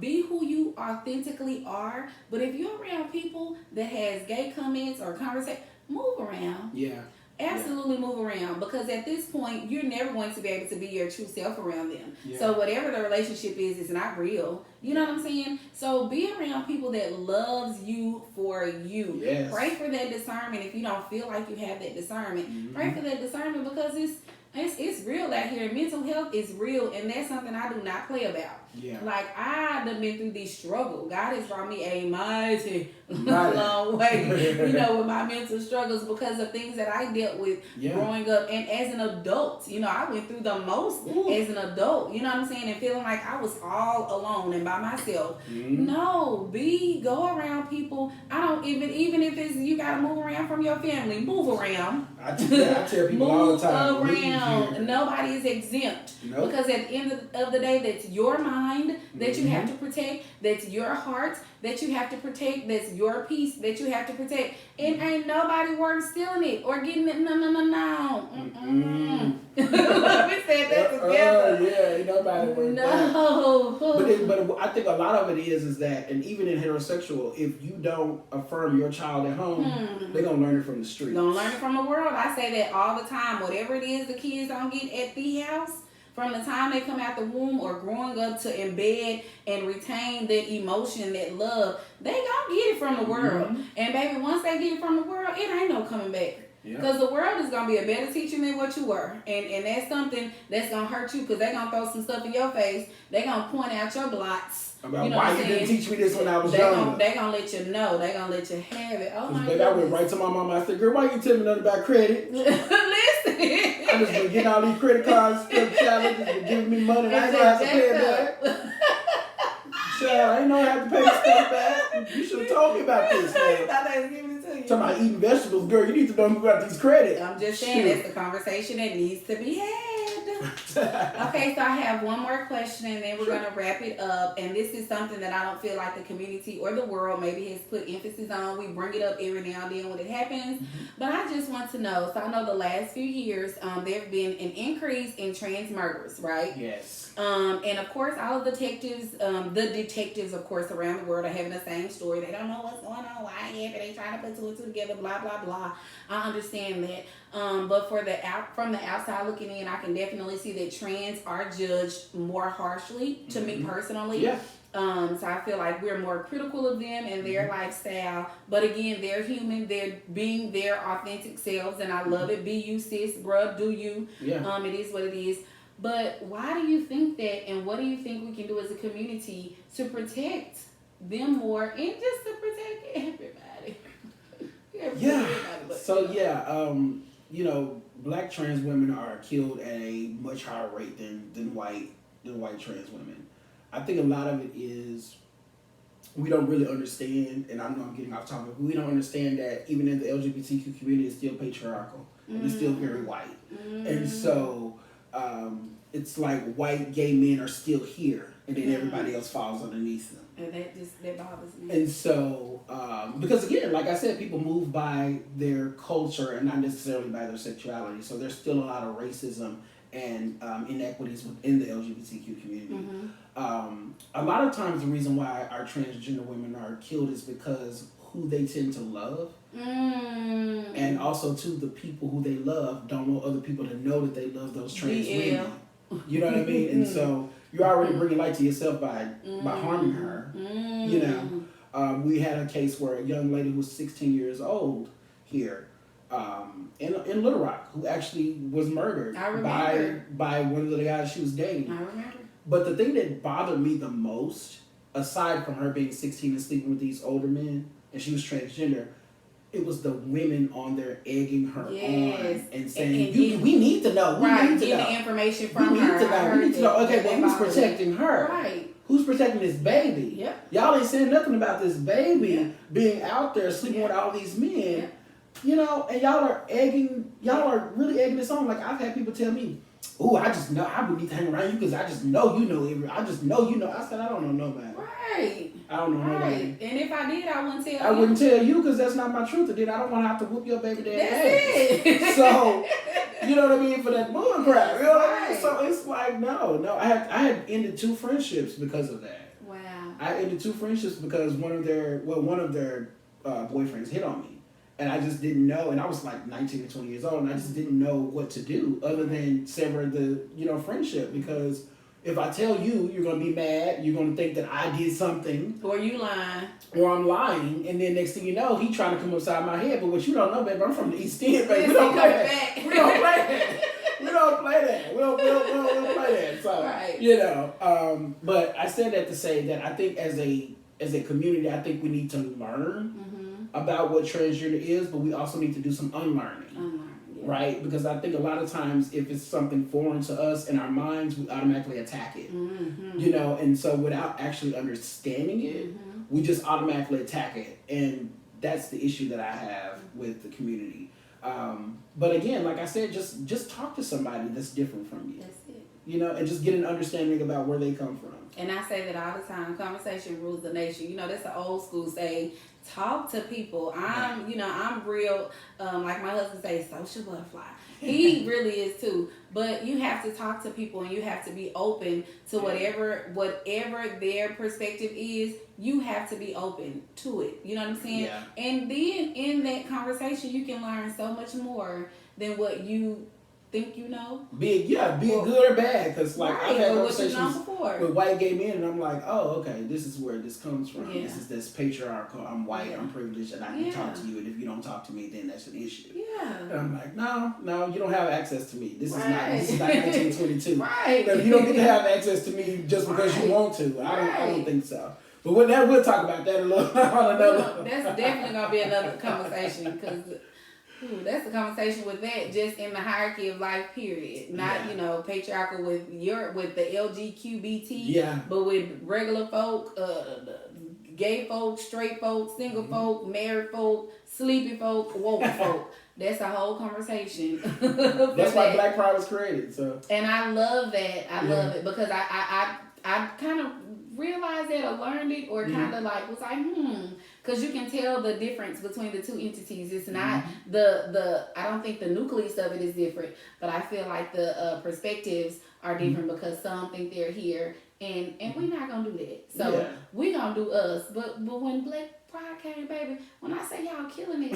be who you authentically are. But if you're around people that has gay comments or conversation, move around. Yeah. Absolutely move around, because at this point you're never going to be able to be your true self around them. So whatever the relationship is, it's not real. You know what I'm saying? So be around people that loves you for you. Yes. Pray for that discernment. If you don't feel like you have that discernment, pray for that discernment, because it's real out here. Mental health is real, and that's something I do not play about. Yeah. Like, I've been through this struggle. God has brought me a mighty long way, with my mental struggles, because of things that I dealt with growing up, and as an adult. I went through the most as an adult. You know what I'm saying? And feeling like I was all alone and by myself. No, go around people. I don't even if it's you gotta move around from your family, move around. I tell people all the time. Move around. Nobody is exempt. Nope. Because at the end of the day, that's your mind that you have to protect. That's your heart that you have to protect. That's your peace that you have to protect. And ain't nobody worth stealing it or getting it. No. Let me say that together. Ain't nobody worth that. But I think a lot of it is that, and even in heterosexual, if you don't affirm your child at home, they're going to learn it from the streets. Gonna learn it from the world. I say that all the time. Whatever it is the kids don't get at the house, from the time they come out the womb or growing up to embed and retain that emotion, that love, they gonna get it from the world. And baby, once they get it from the world, it ain't no coming back. Because the world is going to be a better teacher than what you were. And that's something that's going to hurt you, because they're going to throw some stuff in your face. They're going to point out your blots. About why you didn't teach me this when I was younger. They're going to let you know. They're going to let you have it. Oh, my God. I went right to my mama. I said, girl, why you tell me nothing about credit? Listen. I just been getting all these credit cards, challenges, been giving me money, and I ain't going to have to pay it back. Child, I ain't know I had to pay this stuff back. You should have told me about this, man. I thought they was giving it to you. Talking about eating vegetables, girl, you need to know about these credits. I'm just saying, that's the conversation that needs to be had. Okay, so I have one more question, and then we're going to wrap it up. And this is something that I don't feel like the community or the world maybe has put emphasis on. We bring it up every now and then when it happens. But I just want to know, so I know the last few years, there have been an increase in trans murders, right? Yes. And of course, all of the detectives, of course, around the world are having the same story. They don't know what's going on, why it happened. They trying to put two and two together, blah, blah, blah. I understand that. But from the outside looking in, I can definitely see that trans are judged more harshly, to me personally. Yeah. So I feel like we're more critical of them and their lifestyle. But again, they're human. They're being their authentic selves, and I love it. Be you, sis, bruh, do you. Yeah. It is what it is. But why do you think that, and what do you think we can do as a community to protect them more, and just to protect everybody? Black trans women are killed at a much higher rate than white trans women. I think a lot of it is we don't really understand, and I know I'm getting off topic, but we don't understand that even in the LGBTQ community, it's still patriarchal and it's still very white. And so it's like white gay men are still here, and then everybody else falls underneath them. And that bothers me. And so, because again, like I said, people move by their culture and not necessarily by their sexuality. So there's still a lot of racism and inequities within the LGBTQ community. A lot of times the reason why our transgender women are killed is because who they tend to love. And also, too, the people who they love don't want other people to know that they love those trans women. You know what I mean? And so you're already bringing light to yourself by harming her. You know, we had a case where a young lady who was 16 years old here in Little Rock who actually was murdered by one of the guys she was dating. I remember. But the thing that bothered me the most, aside from her being 16 and sleeping with these older men, and she was transgender, it was the women on there egging her on and saying, we need to know. We need to know. The information from her. We need to know. Okay, but who's protecting her? Right. Who's protecting this baby? Yep. Y'all ain't saying nothing about this baby being out there sleeping with all these men. Yep. You know, and y'all are really egging this on. Like, I've had people tell me, "Oh, I just know I would need to hang around you because I just know you know every. I just know you know." I said, "I don't know nobody." Right. I don't know nobody. And if I did, I wouldn't tell you. I wouldn't tell you because that's not my truth. And then I don't want to have to whoop your baby dad's ass. It. So, you know what I mean, for that bull crap. You know what I mean? So it's like, no. I had ended 2 friendships because of that. Wow. I ended 2 friendships because one of their boyfriends hit on me. And I just didn't know, and I was like 19 or 20 years old, and I just didn't know what to do other than sever the, friendship. Because if I tell you, you're going to be mad, you're going to think that I did something. Or you lying. Or I'm lying, and then next thing you know, he trying to come upside my head. But what you don't know, baby, I'm from the East End, baby. We don't play that. We don't play that. We don't play that. We don't play that. So, right. But I said that to say that I think as a community, I think we need to learn about what transgender is, but we also need to do some unlearning. Right? Because I think a lot of times if it's something foreign to us in our minds, we automatically attack it. And so without actually understanding it, we just automatically attack it. And that's the issue that I have with the community. But again, like I said, just talk to somebody that's different from you. That's it. And just get an understanding about where they come from. And I say that all the time, conversation rules the nation. That's an old school saying. Talk to people. I'm real, like my husband says, social butterfly. He really is too. But you have to talk to people and you have to be open to whatever their perspective is. You have to be open to it. You know what I'm saying? Yeah. And then in that conversation, you can learn so much more than what you think you know. Be it good or bad, because like I've had conversations with white gay men, and I'm like, oh, okay, this is where this comes from. Yeah. This is this patriarchal. I'm white, I'm privileged, and I can talk to you. And if you don't talk to me, then that's an issue. Yeah. And I'm like, no, you don't have access to me. This is not 1922. Right. You don't get to have access to me just because you want to. I don't think so. But we'll talk about that a little on another. That's definitely gonna be another conversation because. That's a conversation with that, just in the hierarchy of life, period. Not, patriarchal with the LGQBT, but with regular folk, gay folk, straight folk, single folk, married folk, sleepy folk, woke folk. That's a whole conversation. That's why Black Pride was created. So. And I love that. I love it because I kind of realized that or learned it or kind of like was like, because you can tell the difference between the two entities. It's not I don't think the nucleus of it is different, but I feel like the perspectives are different because some think they're here and we're not going to do that. So we're going to do us. But when Black Pride came, baby, when I say y'all killing it,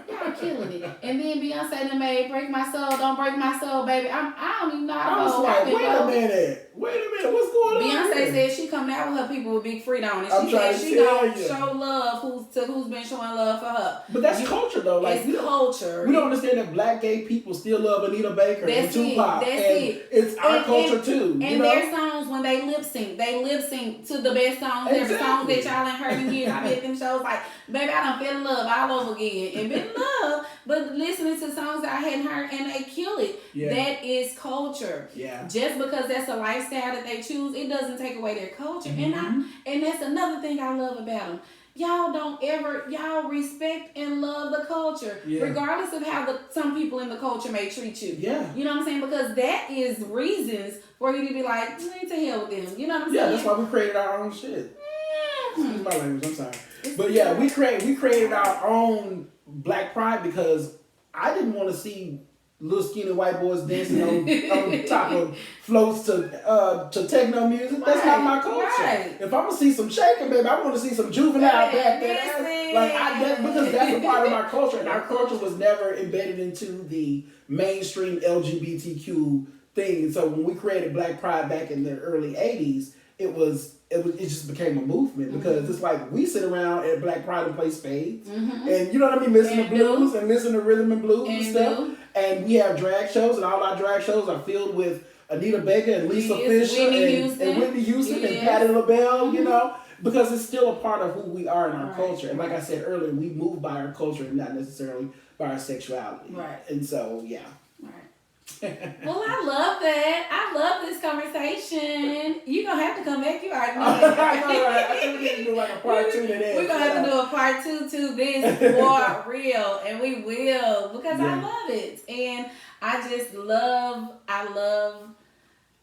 y'all killing it. And then Beyonce done made Break My Soul, Don't Break My Soul, bababy. I don't even know how to I was like, wait a minute, what's going on? Beyonce said she coming out with her people with big freedom on it. She said she gonna show love who's been showing love for her. But that's culture though. Like it's culture. We don't understand that Black gay people still love Anita Baker and Tupac. That's it. It's our culture too. And their songs when they lip sync to the best songs ever. Songs that y'all ain't heard in years. I bet them shows like, baby, I done fell in love all over again and been in love. But listening to songs that I hadn't heard and they kill it. Yeah. That is culture. Yeah. Just because that's a lifestyle that they choose, it doesn't take away their culture. And that's another thing I love about them. Y'all respect and love the culture, regardless of how some people in the culture may treat you. Yeah. You know what I'm saying? Because that is reasons for you to be like, to hell with them. You know what I'm saying? Yeah, that's why we created our own shit. Excuse my language, I'm sorry. But yeah, we created our own Black Pride because I didn't want to see little skinny white boys dancing on top of floats to techno music. That's not my culture. Right. If I'm gonna see some shaking, baby, I want to see some juvenile back there. Because that's a part of my culture, and our culture was never embedded into the mainstream LGBTQ thing. And so when we created Black Pride back in the early '80s, it just became a movement because it's like we sit around at Black Pride and play spades, and you know what I mean, listen to blues and listen to rhythm and blues and stuff. And we have drag shows, and all our drag shows are filled with Anita Baker and Lisa Fisher and Whitney Houston and Patti LaBelle, you know, because it's still a part of who we are in our culture. And like I said earlier, we move by our culture and not necessarily by our sexuality. Right. And so, yeah. Well, I love that. I love this conversation. You're going to have to come back. You already know that. I know, right? I think we need to do like a part 2 to this. We're going to have to do a part 2 to this for real. And we will because I love it. And I love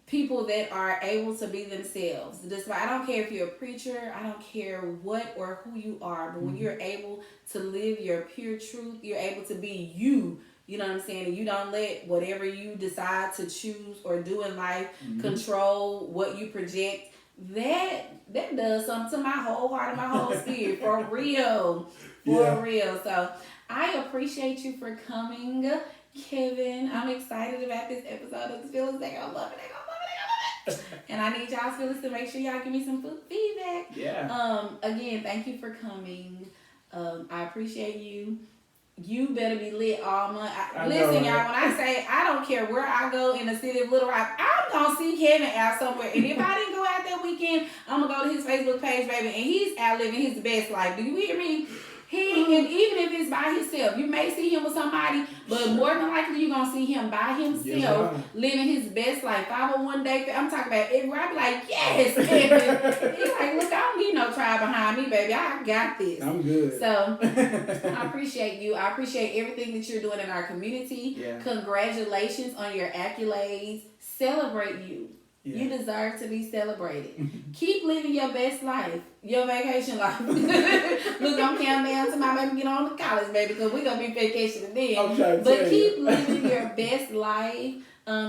people that are able to be themselves. Despite, I don't care if you're a preacher. I don't care what or who you are. But when you're able to live your pure truth, you're able to be you. You know what I'm saying? And you don't let whatever you decide to choose or do in life control what you project. That does something to my whole heart and my whole spirit. For real. For real. So I appreciate you for coming, Kevin. I'm excited about this episode of The Feelings. They're gonna love it. And I need y'all's feelings to make sure y'all give me some feedback. Yeah. Again, thank you for coming. I appreciate you. You better be lit all month. Listen, y'all, when I say I don't care where I go in the city of Little Rock, I'm going to see Kevin out somewhere. And if I didn't go out that weekend, I'm going to go to his Facebook page, baby, and he's out living his best life. Do you hear me? And even if it's by himself, you may see him with somebody, but more than likely you're going to see him by himself, living his best life. 501 day, I'm talking about everywhere. I be like, yes, Kevin. He's like, look, I don't need no tribe behind me, baby. I got this. I'm good. So, I appreciate you. I appreciate everything that you're doing in our community. Yeah. Congratulations on your accolades. Celebrate you. Yeah. You deserve to be celebrated. Keep living your best life, your vacation life. Look, I'm counting down to my baby get on to college, baby, because we're going to be vacationing then. But keep living your best life.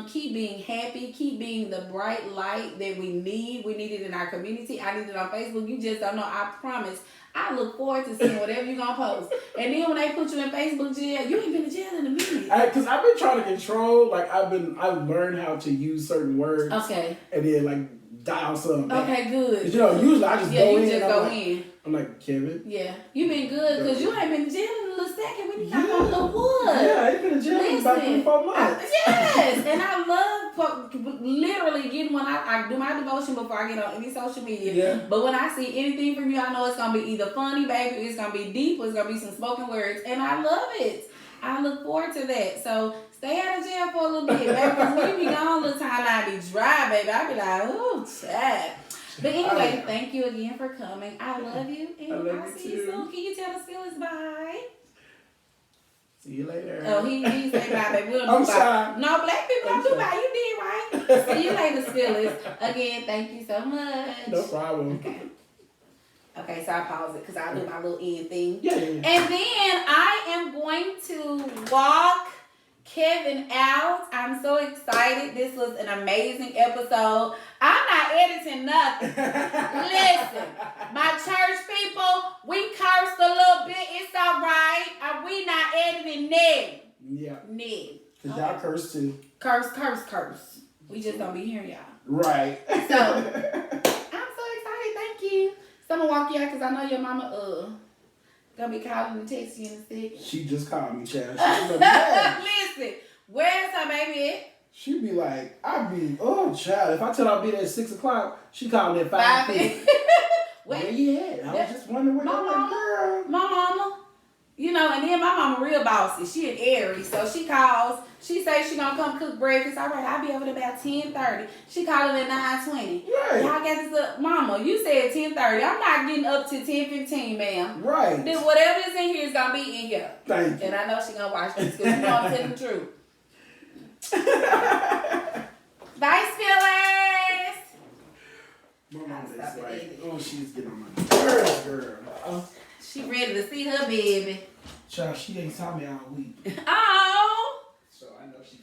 Keep being happy. Keep being the bright light that we need. We need it in our community. I need it on Facebook. You just don't know. I promise. I look forward to seeing whatever you're going to post. And then when they put you in Facebook jail, you ain't been in jail in a minute. Because I've been trying to control, like, I've learned how to use certain words. Okay. And then, like, dial something. Okay, good. Because, usually I just go in. Yeah, you just go in. I'm like, Kevin. Yeah. You been good because you ain't been in jail in a little second. We need to knock on the wood. Yeah, I ain't been in jail in about 24 months. Yes. And I love literally getting when I do my devotion before I get on any social media. Yeah. But when I see anything from you, I know it's going to be either funny, baby, it's going to be deep, or it's going to be some spoken words. And I love it. I look forward to that. So stay out of jail for a little bit, baby. Because when you be gone all the time, I be dry, baby. I be like, oh, Chad. But anyway, thank you again for coming. I love you. And I'll see you soon. Can you tell the Phyllis bye? See you later. Oh, he say bye, baby. We'll I'm do sorry. Bye. No, black people don't do bye. You did right. See you later, Phyllis. Again, thank you so much. No problem. Okay, so I pause it because I'll do my little end thing. Yeah. And then I am going to walk Kevin out. I'm so excited. This was an amazing episode. I'm not editing nothing. Listen, my church people, we cursed a little bit. It's all right. We not editing Ned. Yeah. Ned. Because y'all curse too. Curse. We just don't be hearing y'all. Right. So, I'm so excited. Thank you. So I'm going to walk you out because I know your mama gonna be calling and texting you in a second. She just called me, child. She was like, listen, where's her baby at? She be like, child. If I tell her I'll be there at 6 o'clock, she called me at 5:50. Where you at? I was just wondering where you at, girl. My mama. And then my mama real bossy. She an Aries, so she calls. She says she gonna come cook breakfast. All right, I'll be over there about 10:30. She calling at 9:20. Right. Y'all got this up. Mama, you said 10:30. I'm not getting up to 10:15, ma'am. Right. Then whatever is in here is gonna be in here. Thank you. And I know she gonna watch this because you know I'm telling the truth. Bye, Phyllis. My mom is like, she's getting on my nerves, girl. She ready to see her baby. Child, she ain't saw me all week. Oh,